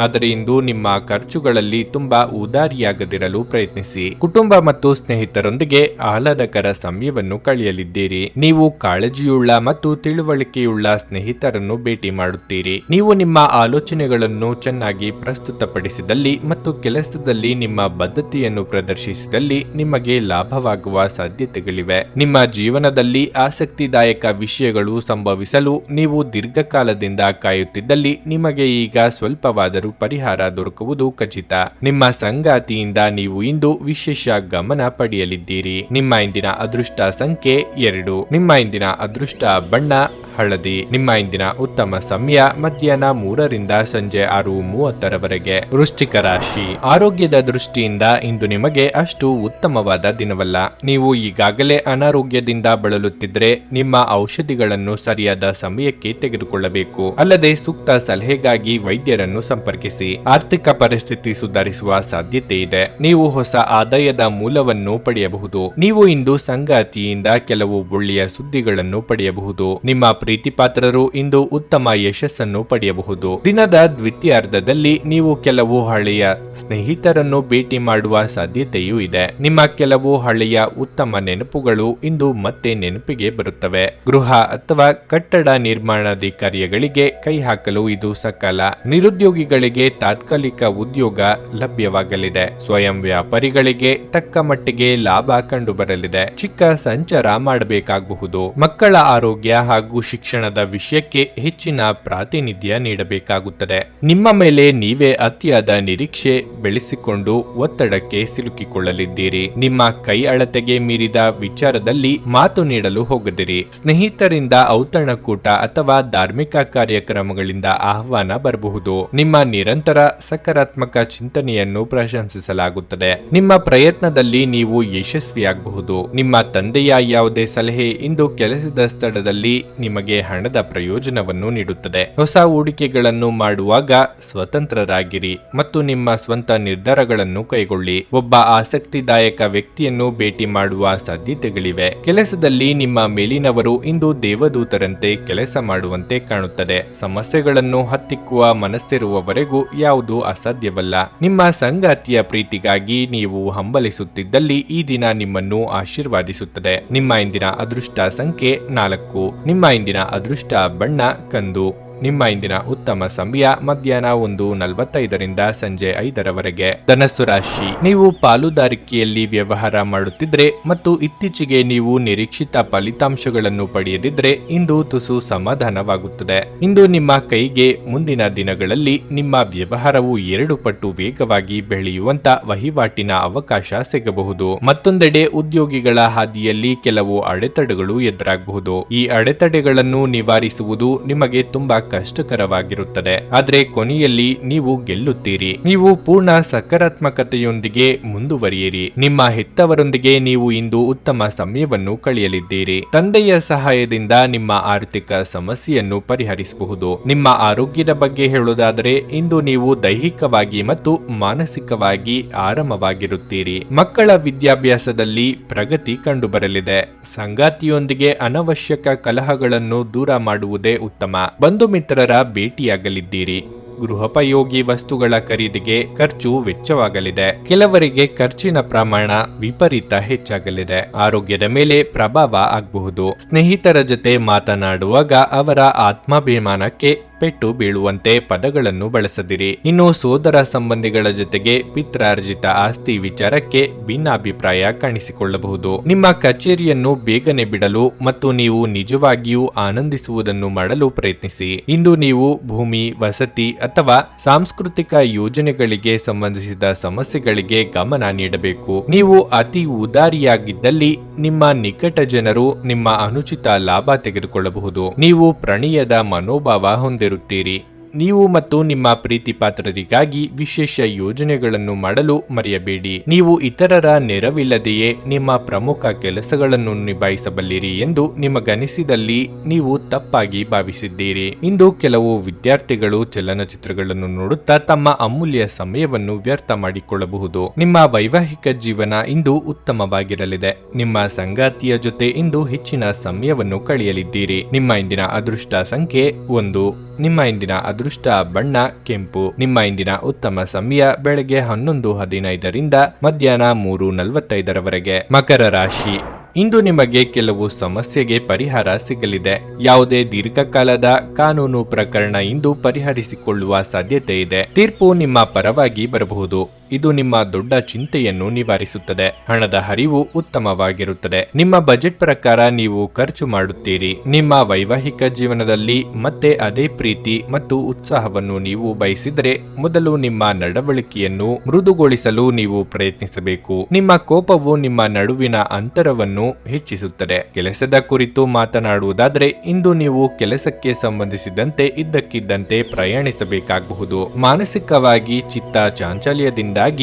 ಆದರೆ ಇಂದು ನಿಮ್ಮ ಖರ್ಚುಗಳಲ್ಲಿ ತುಂಬಾ ಉದಾರಿಯಾಗದಿರಲು ಪ್ರಯತ್ನಿಸಿ. ಕುಟುಂಬ ಮತ್ತು ಸ್ನೇಹಿತರೊಂದಿಗೆ ಆಹ್ಲಾದಕರ ಸಮಯವನ್ನು ಕಳೆಯಲಿದ್ದೀರಿ. ನೀವು ಕಾಳಜಿಯುಳ್ಳ ಮತ್ತು ತಿಳುವಳಿಕೆಯುಳ್ಳ ಸ್ನೇಹಿತರನ್ನು ಭೇಟಿ ಮಾಡುತ್ತೀರಿ. ನೀವು ನಿಮ್ಮ ಆಲೋಚನೆಗಳನ್ನು ಚೆನ್ನಾಗಿ ಪ್ರಸ್ತುತಪಡಿಸಿದಲ್ಲಿ ಮತ್ತು ಕೆಲಸದಲ್ಲಿ ನಿಮ್ಮ ಬದ್ಧತೆಯನ್ನು ಪ್ರದರ್ಶಿಸಿದಲ್ಲಿ ನಿಮಗೆ ಲಾಭವಾಗುವ ಸಾಧ್ಯತೆಗಳಿವೆ. ನಿಮ್ಮ ಜೀವನದಲ್ಲಿ ಆಸಕ್ತಿದಾಯಕ ವಿಷಯಗಳು ಸಂಭವಿಸಲು ನೀವು ದೀರ್ಘಕಾಲದಿಂದ ಕಾಯುತ್ತಿದ್ದಲ್ಲಿ ನಿಮಗೆ ಈಗ ಸ್ವಲ್ಪವಾದರೂ ಪರಿಹಾರ ದೊರಕುವುದು ಖಚಿತ. ನಿಮ್ಮ ಸಂಗಾತಿಯಿಂದ ನೀವು ಇಂದು ವಿಶೇಷ ಗಮನ ಪಡೆಯಲಿದ್ದೀರಿ. ನಿಮ್ಮ ಇಂದಿನ ಅದೃಷ್ಟ ಸಂಖ್ಯೆ 2. ನಿಮ್ಮ ಇಂದಿನ ಅದೃಷ್ಟ ಬಣ್ಣ ಹಳದಿ. ನಿಮ್ಮ ಇಂದಿನ ಉತ್ತಮ ಸಮಯ ಮಧ್ಯಾಹ್ನ 3ರಿಂದ ಸಂಜೆ 6:30ರವರೆಗೆ. ವೃಶ್ಚಿಕ ರಾಶಿ, ಆರೋಗ್ಯದ ದೃಷ್ಟಿಯಿಂದ ಇಂದು ನಿಮಗೆ ಅಷ್ಟು ಉತ್ತಮವಾದ ದಿನವಲ್ಲ. ನೀವು ಈಗಾಗಲೇ ಅನಾರೋಗ್ಯದಿಂದ ಬಳಲುತ್ತಿದ್ರೆ ನಿಮ್ಮ ಔಷಧಿಗಳನ್ನು ಸರಿಯಾದ ಸಮಯಕ್ಕೆ ತೆಗೆದುಕೊಳ್ಳಬೇಕು. ಅಲ್ಲದೆ ಸೂಕ್ತ ಸಲಹೆಗಾಗಿ ವೈದ್ಯರನ್ನು ಸಂಪರ್ಕಿಸಿ. ಆರ್ಥಿಕ ಪರಿಸ್ಥಿತಿ ಸುಧಾರಿಸುವ ಸಾಧ್ಯತೆ ಇದೆ. ನೀವು ಹೊಸ ಆದಾಯದ ಮೂಲವನ್ನು ಪಡೆಯಬಹುದು. ನೀವು ಇಂದು ಸಂಗಾತಿಯಿಂದ ಕೆಲವು ಒಳ್ಳೆಯ ಸುದ್ದಿಗಳನ್ನು ಪಡೆಯಬಹುದು. ನಿಮ್ಮ ಪ್ರೀತಿಪಾತ್ರರು ಇಂದು ಉತ್ತಮ ಯಶಸ್ಸನ್ನು ಪಡೆಯಬಹುದು. ದಿನದ ದ್ವಿತೀಯಾರ್ಧದಲ್ಲಿ ನೀವು ಕೆಲವು ಹಳೆಯ ಸ್ನೇಹಿತರನ್ನು ಭೇಟಿ ಮಾಡುವ ಸಾಧ್ಯತೆಯೂ ಇದೆ. ನಿಮ್ಮ ಕೆಲವು ಹಳೆಯ ಉತ್ತಮ ನೆನಪುಗಳು ಇಂದು ಮತ್ತೆ ನೆನಪಿಗೆ ಬರುತ್ತವೆ. ಗೃಹ ಅಥವಾ ಕಟ್ಟಡ ನಿರ್ಮಾಣಾದಿ ಕಾರ್ಯಗಳಿಗೆ ಕೈ ಹಾಕಲು ಇದು ಸಕಾಲ. ನಿರುದ್ಯೋಗಿಗಳಿಗೆ ತಾತ್ಕಾಲಿಕ ಉದ್ಯೋಗ ಲಭ್ಯವಾಗಲಿದೆ. ಸ್ವಯಂ ವ್ಯಾಪಾರಿಗಳಿಗೆ ತಕ್ಕ ಮಟ್ಟಿಗೆ ಲಾಭ ಕಂಡು ಬರಲಿದೆ. ಚಿಕ್ಕ ಸಂಚಾರ ಮಾಡಬೇಕಾಗಬಹುದು. ಮಕ್ಕಳ ಆರೋಗ್ಯ ಹಾಗೂ ಶಿಕ್ಷಣದ ವಿಷಯಕ್ಕೆ ಹೆಚ್ಚಿನ ಪ್ರಾತಿನಿಧ್ಯ ನೀಡಬೇಕಾಗುತ್ತದೆ. ನಿಮ್ಮ ಮೇಲೆ ನೀವೇ ಅತಿಯಾದ ನಿರೀಕ್ಷೆ ಬೆಳೆಸಿಕೊಂಡು ಒತ್ತಡಕ್ಕೆ ಸಿಲುಕಿಕೊಳ್ಳಲಿದ್ದೀರಿ. ನಿಮ್ಮ ಕೈ ಅಳತೆಗೆ ಮೀರಿದ ವಿಚಾರದಲ್ಲಿ ಮಾತು ನೀಡಲು ಹೋಗದಿರಿ. ಸ್ನೇಹಿತರಿಂದ ಔತಣಕೂಟ ಅಥವಾ ಧಾರ್ಮಿಕ ಕಾರ್ಯಕ್ರಮಗಳಿಂದ ಆಹ್ವಾನ ಬರಬಹುದು. ನಿಮ್ಮ ನಿರಂತರ ಸಕಾರಾತ್ಮಕ ಚಿಂತನೆಯನ್ನು ಪ್ರಶಂಸಿಸಲಾಗುತ್ತದೆ. ನಿಮ್ಮ ಪ್ರಯತ್ನದಲ್ಲಿ ನೀವು ಯಶಸ್ವಿಯಾಗಬಹುದು. ನಿಮ್ಮ ತಂದೆಯ ಯಾವುದೇ ಸಲಹೆ ಇಂದು ಕೆಲಸದ ಸ್ಥಳದಲ್ಲಿ ನಿಮಗೆ ಹಣದ ಪ್ರಯೋಜನವನ್ನು ನೀಡುತ್ತದೆ. ಹೊಸ ಹೂಡಿಕೆಗಳನ್ನು ಮಾಡುವಾಗ ಸ್ವತಂತ್ರರಾಗಿರಿ ಮತ್ತು ನಿಮ್ಮ ಸ್ವಂತ ನಿರ್ಧಾರಗಳನ್ನು ಕೈಗೊಳ್ಳಿ. ಒಬ್ಬ ಆಸಕ್ತಿದಾಯಕ ವ್ಯಕ್ತಿಯನ್ನು ಭೇಟಿ ಮಾಡುವ ಸಾಧ್ಯತೆಗಳಿವೆ. ಕೆಲಸದಲ್ಲಿ ನಿಮ್ಮ ಮೇಲಿನವರು ಇಂದು ದೇವದೂತರಂತೆ ಕೆಲಸ ಮಾಡುವಂತೆ ಕಾಣುತ್ತದೆ. ಸಮಸ್ಯೆಗಳನ್ನು ಹತ್ತಿಕ್ಕುವ ಮನಸ್ಸಿರುವವರೆಗೂ ಯಾವುದು ಅಸಾಧ್ಯವಲ್ಲ. ನಿಮ್ಮ ಸಂಗಾತಿಯ ಪ್ರೀತಿಗಾಗಿ ನೀವು ಹಂಬಲಿಸುತ್ತಿದ್ದಲ್ಲಿ ಈ ದಿನ ನಿಮ್ಮನ್ನು ಆಶೀರ್ವಾದಿಸುತ್ತದೆ. ನಿಮ್ಮ ಇಂದಿನ ಅದೃಷ್ಟ ಸಂಖ್ಯೆ 4. ನಿಮ್ಮ ಇಂದಿನ ಅದೃಷ್ಟ ಬಣ್ಣ ಕಂದು. ನಿಮ್ಮ ಇಂದಿನ ಉತ್ತಮ ಸಮಯ ಮಧ್ಯಾಹ್ನ 1:45 ಸಂಜೆ 5ರವರೆಗೆ. ಧನಸ್ಸು ರಾಶಿ, ನೀವು ಪಾಲುದಾರಿಕೆಯಲ್ಲಿ ವ್ಯವಹಾರ ಮಾಡುತ್ತಿದ್ರೆ ಮತ್ತು ಇತ್ತೀಚೆಗೆ ನೀವು ನಿರೀಕ್ಷಿತ ಫಲಿತಾಂಶಗಳನ್ನು ಪಡೆಯದಿದ್ರೆ ಇಂದು ತುಸು ಸಮಾಧಾನವಾಗುತ್ತದೆ. ಇಂದು ನಿಮ್ಮ ಕೈಗೆ ಮುಂದಿನ ದಿನಗಳಲ್ಲಿ ನಿಮ್ಮ ವ್ಯವಹಾರವು 2 ಪಟ್ಟು ವೇಗವಾಗಿ ಬೆಳೆಯುವಂತ ವಹಿವಾಟಿನ ಅವಕಾಶ ಸಿಗಬಹುದು. ಮತ್ತೊಂದೆಡೆ ಉದ್ಯೋಗಿಗಳ ಹಾದಿಯಲ್ಲಿ ಕೆಲವು ಅಡೆತಡೆಗಳು ಎದುರಾಗಬಹುದು. ಈ ಅಡೆತಡೆಗಳನ್ನು ನಿವಾರಿಸುವುದು ನಿಮಗೆ ತುಂಬಾ ಕಷ್ಟಕರವಾಗಿರುತ್ತದೆ, ಆದ್ರೆ ಕೊನೆಯಲ್ಲಿ ನೀವು ಗೆಲ್ಲುತ್ತೀರಿ. ನೀವು ಪೂರ್ಣ ಸಕಾರಾತ್ಮಕತೆಯೊಂದಿಗೆ ಮುಂದುವರಿಯಿರಿ. ನಿಮ್ಮ ಹೆತ್ತವರೊಂದಿಗೆ ನೀವು ಇಂದು ಉತ್ತಮ ಸಮಯವನ್ನು ಕಳೆಯಲಿದ್ದೀರಿ. ತಂದೆಯ ಸಹಾಯದಿಂದ ನಿಮ್ಮ ಆರ್ಥಿಕ ಸಮಸ್ಯೆಯನ್ನು ಪರಿಹರಿಸಬಹುದು. ನಿಮ್ಮ ಆರೋಗ್ಯದ ಬಗ್ಗೆ ಹೇಳುವುದಾದರೆ ಇಂದು ನೀವು ದೈಹಿಕವಾಗಿ ಮತ್ತು ಮಾನಸಿಕವಾಗಿ ಆರಾಮವಾಗಿರುತ್ತೀರಿ. ಮಕ್ಕಳ ವಿದ್ಯಾಭ್ಯಾಸದಲ್ಲಿ ಪ್ರಗತಿ ಕಂಡುಬರಲಿದೆ. ಸಂಗಾತಿಯೊಂದಿಗೆ ಅನವಶ್ಯಕ ಕಲಹಗಳನ್ನು ದೂರ ಮಾಡುವುದೇ ಉತ್ತಮ. ಬಂಧು ಮಿತ್ರರ ಭೇಟಿಯಾಗಲಿದ್ದೀರಿ. ಗೃಹೋಪಯೋಗಿ ವಸ್ತುಗಳ ಖರೀದಿಗೆ ಖರ್ಚು ವೆಚ್ಚವಾಗಲಿದೆ. ಕೆಲವರಿಗೆ ಖರ್ಚಿನ ಪ್ರಮಾಣ ವಿಪರೀತ ಹೆಚ್ಚಾಗಲಿದೆ. ಆರೋಗ್ಯದ ಮೇಲೆ ಪ್ರಭಾವ ಆಗಬಹುದು. ಸ್ನೇಹಿತರ ಜೊತೆ ಮಾತನಾಡುವಾಗ ಅವರ ಆತ್ಮಾಭಿಮಾನಕ್ಕೆ ಪೆಟ್ಟು ಬೀಳುವಂತೆ ಪದಗಳನ್ನು ಬಳಸದಿರಿ. ಇನ್ನು ಸೋದರ ಸಂಬಂಧಿಗಳ ಜೊತೆಗೆ ಪಿತ್ರಾರ್ಜಿತ ಆಸ್ತಿ ವಿಚಾರಕ್ಕೆ ಭಿನ್ನಾಭಿಪ್ರಾಯ ಕಾಣಿಸಿಕೊಳ್ಳಬಹುದು. ನಿಮ್ಮ ಕಚೇರಿಯನ್ನು ಬೇಗನೆ ಬಿಡಲು ಮತ್ತು ನೀವು ನಿಜವಾಗಿಯೂ ಆನಂದಿಸುವುದನ್ನು ಮಾಡಲು ಪ್ರಯತ್ನಿಸಿ. ಇಂದು ನೀವು ಭೂಮಿ, ವಸತಿ ಅಥವಾ ಸಾಂಸ್ಕೃತಿಕ ಯೋಜನೆಗಳಿಗೆ ಸಂಬಂಧಿಸಿದ ಸಮಸ್ಯೆಗಳಿಗೆ ಗಮನ ನೀಡಬೇಕು. ನೀವು ಅತಿ ಉದಾರಿಯಾಗಿದ್ದಲ್ಲಿ ನಿಮ್ಮ ನಿಕಟ ಜನರು ನಿಮ್ಮ ಅನುಚಿತ ಲಾಭ ತೆಗೆದುಕೊಳ್ಳಬಹುದು. ನೀವು ಪ್ರಣಯದ ಮನೋಭಾವ ಹೊಂದಿರುತ್ತೀರಿ. ನೀವು ಮತ್ತು ನಿಮ್ಮ ಪ್ರೀತಿ ಪಾತ್ರರಿಗಾಗಿ ವಿಶೇಷ ಯೋಜನೆಗಳನ್ನು ಮಾಡಲು ಮರೆಯಬೇಡಿ. ನೀವು ಇತರರ ನೆರವಿಲ್ಲದೆಯೇ ನಿಮ್ಮ ಪ್ರಮುಖ ಕೆಲಸಗಳನ್ನು ನಿಭಾಯಿಸಬಲ್ಲಿರಿ ಎಂದು ನಿಮಗನಿಸಿದಲ್ಲಿ ನೀವು ತಪ್ಪಾಗಿ ಭಾವಿಸಿದ್ದೀರಿ. ಇಂದು ಕೆಲವು ವಿದ್ಯಾರ್ಥಿಗಳು ಚಲನಚಿತ್ರಗಳನ್ನು ನೋಡುತ್ತಾ ತಮ್ಮ ಅಮೂಲ್ಯ ಸಮಯವನ್ನು ವ್ಯರ್ಥ ಮಾಡಿಕೊಳ್ಳಬಹುದು. ನಿಮ್ಮ ವೈವಾಹಿಕ ಜೀವನ ಇಂದು ಉತ್ತಮವಾಗಿರಲಿದೆ. ನಿಮ್ಮ ಸಂಗಾತಿಯ ಜೊತೆ ಇಂದು ಹೆಚ್ಚಿನ ಸಮಯವನ್ನು ಕಳೆಯಲಿದ್ದೀರಿ. ನಿಮ್ಮ ಇಂದಿನ ಅದೃಷ್ಟ ಸಂಖ್ಯೆ 1. ನಿಮ್ಮ ಇಂದಿನ ಅದೃಷ್ಟ ಬಣ್ಣ ಕೆಂಪು. ನಿಮ್ಮ ಇಂದಿನ ಉತ್ತಮ ಸಮಯ ಬೆಳಗ್ಗೆ 11:15 ಮಧ್ಯಾಹ್ನ 3:45ರವರೆಗೆ. ಮಕರ ರಾಶಿ, ಇಂದು ನಿಮಗೆ ಕೆಲವು ಸಮಸ್ಯೆಗೆ ಪರಿಹಾರ ಸಿಗಲಿದೆ. ಯಾವುದೇ ದೀರ್ಘಕಾಲದ ಕಾನೂನು ಪ್ರಕರಣ ಇಂದು ಪರಿಹರಿಸಿಕೊಳ್ಳುವ ಸಾಧ್ಯತೆ ಇದೆ. ತೀರ್ಪು ನಿಮ್ಮ ಪರವಾಗಿ ಬರಬಹುದು. ಇದು ನಿಮ್ಮ ದೊಡ್ಡ ಚಿಂತೆಯನ್ನು ನಿವಾರಿಸುತ್ತದೆ. ಹಣದ ಹರಿವು ಉತ್ತಮವಾಗಿರುತ್ತದೆ. ನಿಮ್ಮ ಬಜೆಟ್ ಪ್ರಕಾರ ನೀವು ಖರ್ಚು ಮಾಡುತ್ತೀರಿ. ನಿಮ್ಮ ವೈವಾಹಿಕ ಜೀವನದಲ್ಲಿ ಮತ್ತೆ ಅದೇ ಪ್ರೀತಿ ಮತ್ತು ಉತ್ಸಾಹವನ್ನು ನೀವು ಬಯಸಿದರೆ ಮೊದಲು ನಿಮ್ಮ ನಡವಳಿಕೆಯನ್ನು ಮೃದುಗೊಳಿಸಲು ನೀವು ಪ್ರಯತ್ನಿಸಬೇಕು. ನಿಮ್ಮ ಕೋಪವು ನಿಮ್ಮ ನಡುವಿನ ಅಂತರವನ್ನು ಹೆಚ್ಚಿಸುತ್ತದೆ. ಕೆಲಸದ ಕುರಿತು ಮಾತನಾಡುವುದಾದರೆ ಇಂದು ನೀವು ಕೆಲಸಕ್ಕೆ ಸಂಬಂಧಿಸಿದಂತೆ ಇದ್ದಕ್ಕಿದ್ದಂತೆ ಪ್ರಯಾಣಿಸಬೇಕಾಗಬಹುದು. ಮಾನಸಿಕವಾಗಿ ಚಿತ್ತ ಚಾಂಚಲ್ಯದಿಂದ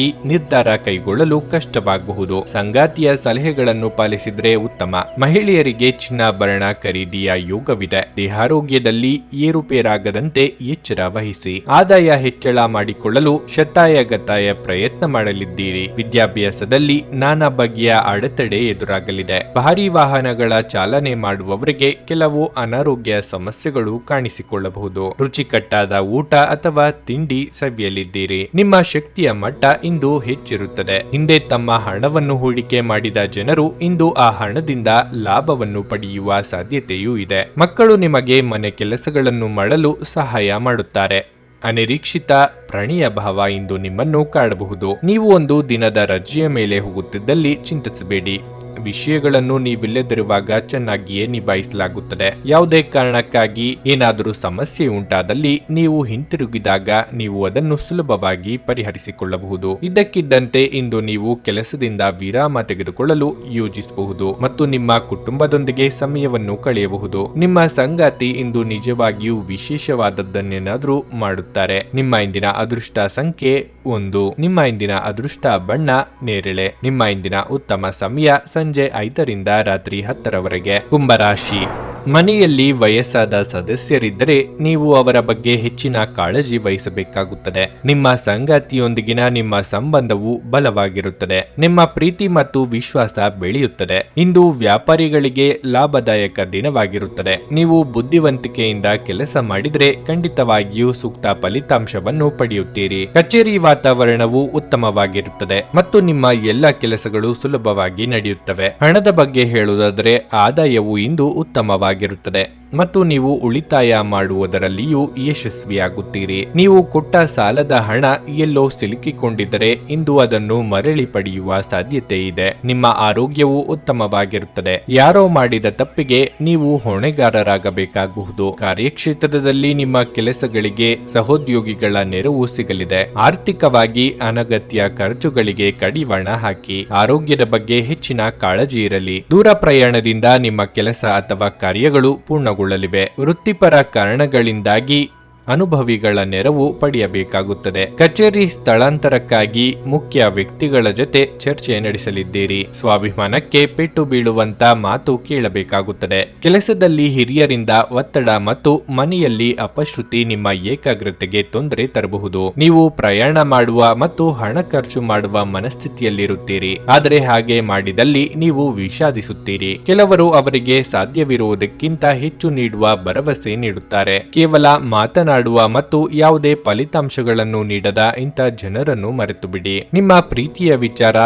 ನಿರ್ಧಾರ ಕೈಗೊಳ್ಳಲು ಕಷ್ಟವಾಗಬಹುದು. ಸಂಗಾತಿಯ ಸಲಹೆಗಳನ್ನು ಪಾಲಿಸಿದ್ರೆ ಉತ್ತಮ. ಮಹಿಳೆಯರಿಗೆ ಚಿನ್ನಾಭರಣ ಖರೀದಿಯ ಯೋಗವಿದೆ. ದೇಹಾರೋಗ್ಯದಲ್ಲಿ ಏರುಪೇರಾಗದಂತೆ ಎಚ್ಚರ ವಹಿಸಿ. ಆದಾಯ ಹೆಚ್ಚಳ ಮಾಡಿಕೊಳ್ಳಲು ಶತಾಯಗತಾಯ ಪ್ರಯತ್ನ ಮಾಡಲಿದ್ದೀರಿ. ವಿದ್ಯಾಭ್ಯಾಸದಲ್ಲಿ ನಾನಾ ಬಗೆಯ ಅಡೆತಡೆ ಎದುರಾಗಲಿದೆ. ಭಾರೀ ವಾಹನಗಳ ಚಾಲನೆ ಮಾಡುವವರಿಗೆ ಕೆಲವು ಅನಾರೋಗ್ಯ ಸಮಸ್ಯೆಗಳು ಕಾಣಿಸಿಕೊಳ್ಳಬಹುದು. ರುಚಿಕಟ್ಟಾದ ಊಟ ಅಥವಾ ತಿಂಡಿ ಸವಿಯಲಿದ್ದೀರಿ. ನಿಮ್ಮ ಶಕ್ತಿಯ ಮಟ್ಟ ಇಂದು ಹೆಚ್ಚಿರುತ್ತದೆ. ಹಿಂದೆ ತಮ್ಮ ಹಣವನ್ನು ಹೂಡಿಕೆ ಮಾಡಿದ ಜನರು ಇಂದು ಆ ಹಣದಿಂದ ಲಾಭವನ್ನು ಪಡೆಯುವ ಸಾಧ್ಯತೆಯೂ ಇದೆ. ಮಕ್ಕಳು ನಿಮಗೆ ಮನೆ ಕೆಲಸಗಳನ್ನು ಮಾಡಲು ಸಹಾಯ ಮಾಡುತ್ತಾರೆ. ಅನಿರೀಕ್ಷಿತ ಪ್ರಣಯ ಭಾವ ಇಂದು ನಿಮ್ಮನ್ನು ಕಾಡಬಹುದು. ನೀವು ಒಂದು ದಿನದ ರಜೆಯ ಮೇಲೆ ಹೋಗುತ್ತಿದ್ದಲ್ಲಿ ಚಿಂತಿಸಬೇಡಿ. ವಿಷಯಗಳನ್ನು ನೀವಿಲ್ಲದಿರುವಾಗ ಚೆನ್ನಾಗಿಯೇ ನಿಭಾಯಿಸಲಾಗುತ್ತದೆ. ಯಾವುದೇ ಕಾರಣಕ್ಕಾಗಿ ಏನಾದರೂ ಸಮಸ್ಯೆ ಉಂಟಾದಲ್ಲಿ ನೀವು ಹಿಂತಿರುಗಿದಾಗ ನೀವು ಅದನ್ನು ಸುಲಭವಾಗಿ ಪರಿಹರಿಸಿಕೊಳ್ಳಬಹುದು. ಇದ್ದಕ್ಕಿದ್ದಂತೆ ಇಂದು ನೀವು ಕೆಲಸದಿಂದ ವಿರಾಮ ತೆಗೆದುಕೊಳ್ಳಲು ಯೋಜಿಸಬಹುದು ಮತ್ತು ನಿಮ್ಮ ಕುಟುಂಬದೊಂದಿಗೆ ಸಮಯವನ್ನು ಕಳೆಯಬಹುದು. ನಿಮ್ಮ ಸಂಗಾತಿ ಇಂದು ನಿಜವಾಗಿಯೂ ವಿಶೇಷವಾದದ್ದನ್ನೇನಾದರೂ ಮಾಡುತ್ತಾರೆ. ನಿಮ್ಮ ಇಂದಿನ ಅದೃಷ್ಟ ಸಂಖ್ಯೆ 1. ನಿಮ್ಮ ಇಂದಿನ ಅದೃಷ್ಟ ಬಣ್ಣ ನೇರಳೆ. ನಿಮ್ಮ ಇಂದಿನ ಉತ್ತಮ ಸಮಯ ಸಂಜೆ 5ರಿಂದ ರಾತ್ರಿ 10ರವರೆಗೆ. ಕುಂಭರಾಶಿ, ಮನೆಯಲ್ಲಿ ವಯಸ್ಸಾದ ಸದಸ್ಯರಿದ್ದರೆ ನೀವು ಅವರ ಬಗ್ಗೆ ಹೆಚ್ಚಿನ ಕಾಳಜಿ ವಹಿಸಬೇಕಾಗುತ್ತದೆ. ನಿಮ್ಮ ಸಂಗಾತಿಯೊಂದಿಗಿನ ನಿಮ್ಮ ಸಂಬಂಧವು ಬಲವಾಗಿರುತ್ತದೆ. ನಿಮ್ಮ ಪ್ರೀತಿ ಮತ್ತು ವಿಶ್ವಾಸ ಬೆಳೆಯುತ್ತದೆ. ಇಂದು ವ್ಯಾಪಾರಿಗಳಿಗೆ ಲಾಭದಾಯಕ ದಿನವಾಗಿರುತ್ತದೆ. ನೀವು ಬುದ್ಧಿವಂತಿಕೆಯಿಂದ ಕೆಲಸ ಮಾಡಿದರೆ ಖಂಡಿತವಾಗಿಯೂ ಸೂಕ್ತ ಫಲಿತಾಂಶವನ್ನು ಪಡೆಯುತ್ತೀರಿ. ಕಚೇರಿ ವಾತಾವರಣವು ಉತ್ತಮವಾಗಿರುತ್ತದೆ ಮತ್ತು ನಿಮ್ಮ ಎಲ್ಲ ಕೆಲಸಗಳು ಸುಲಭವಾಗಿ ನಡೆಯುತ್ತವೆ. ಇರುತ್ತವೆ. ಹಣದ ಬಗ್ಗೆ ಹೇಳುವುದಾದರೆ ಆದಾಯವು ಇಂದು ಉತ್ತಮವಾಗಿರುತ್ತದೆ ಮತ್ತು ನೀವು ಉಳಿತಾಯ ಮಾಡುವುದರಲ್ಲಿಯೂ ಯಶಸ್ವಿಯಾಗುತ್ತೀರಿ. ನೀವು ಕೊಟ್ಟ ಸಾಲದ ಹಣ ಎಲ್ಲೋ ಸಿಲುಕಿಕೊಂಡಿದ್ದರೆ ಇಂದು ಅದನ್ನು ಮರಳಿ ಪಡೆಯುವ ಸಾಧ್ಯತೆ ಇದೆ. ನಿಮ್ಮ ಆರೋಗ್ಯವು ಉತ್ತಮವಾಗಿರುತ್ತದೆ. ಯಾರೋ ಮಾಡಿದ ತಪ್ಪಿಗೆ ನೀವು ಹೊಣೆಗಾರರಾಗಬೇಕಾಗಬಹುದು. ಕಾರ್ಯಕ್ಷೇತ್ರದಲ್ಲಿ ನಿಮ್ಮ ಕೆಲಸಗಳಿಗೆ ಸಹೋದ್ಯೋಗಿಗಳ ನೆರವು ಸಿಗಲಿದೆ. ಆರ್ಥಿಕವಾಗಿ ಅನಗತ್ಯ ಖರ್ಚುಗಳಿಗೆ ಕಡಿವಾಣ ಹಾಕಿ. ಆರೋಗ್ಯದ ಬಗ್ಗೆ ಹೆಚ್ಚಿನ ಕಾಳಜಿ ಇರಲಿ. ದೂರ ಪ್ರಯಾಣದಿಂದ ನಿಮ್ಮ ಕೆಲಸ ಅಥವಾ ಕಾರ್ಯಗಳು ಪೂರ್ಣಗೊಳ್ಳಲಿವೆ. ವೃತ್ತಿಪರ ಕಾರಣಗಳಿಂದಾಗಿ ಅನುಭವಿಗಳ ನೆರವು ಪಡೆಯಬೇಕಾಗುತ್ತದೆ. ಕಚೇರಿ ಸ್ಥಳಾಂತರಕ್ಕಾಗಿ ಮುಖ್ಯ ವ್ಯಕ್ತಿಗಳ ಜೊತೆ ಚರ್ಚೆ ನಡೆಸಲಿದ್ದೀರಿ. ಸ್ವಾಭಿಮಾನಕ್ಕೆ ಪೆಟ್ಟು ಬೀಳುವಂತ ಮಾತು ಕೇಳಬೇಕಾಗುತ್ತದೆ. ಕೆಲಸದಲ್ಲಿ ಹಿರಿಯರಿಂದ ಒತ್ತಡ ಮತ್ತು ಮನೆಯಲ್ಲಿ ಅಪಶ್ರುತಿ ನಿಮ್ಮ ಏಕಾಗ್ರತೆಗೆ ತೊಂದರೆ ತರಬಹುದು. ನೀವು ಪ್ರಯಾಣ ಮಾಡುವ ಮತ್ತು ಹಣ ಖರ್ಚು ಮಾಡುವ ಮನಸ್ಥಿತಿಯಲ್ಲಿರುತ್ತೀರಿ. ಆದರೆ ಹಾಗೆ ಮಾಡಿದಲ್ಲಿ ನೀವು ವಿಷಾದಿಸುತ್ತೀರಿ. ಕೆಲವರು ಅವರಿಗೆ ಸಾಧ್ಯವಿರುವುದಕ್ಕಿಂತ ಹೆಚ್ಚು ನೀಡುವ ಭರವಸೆ ನೀಡುತ್ತಾರೆ. ಕೇವಲ ಮಾತನಾಡುವ ಮತ್ತು ಯಾವುದೇ ಫಲಿತಾಂಶಗಳನ್ನು ನೀಡದ ಇಂಥ ಜನರನ್ನು ಮರೆತು ಬಿಡಿ. ನಿಮ್ಮ ಪ್ರೀತಿಯ ವಿಚಾರ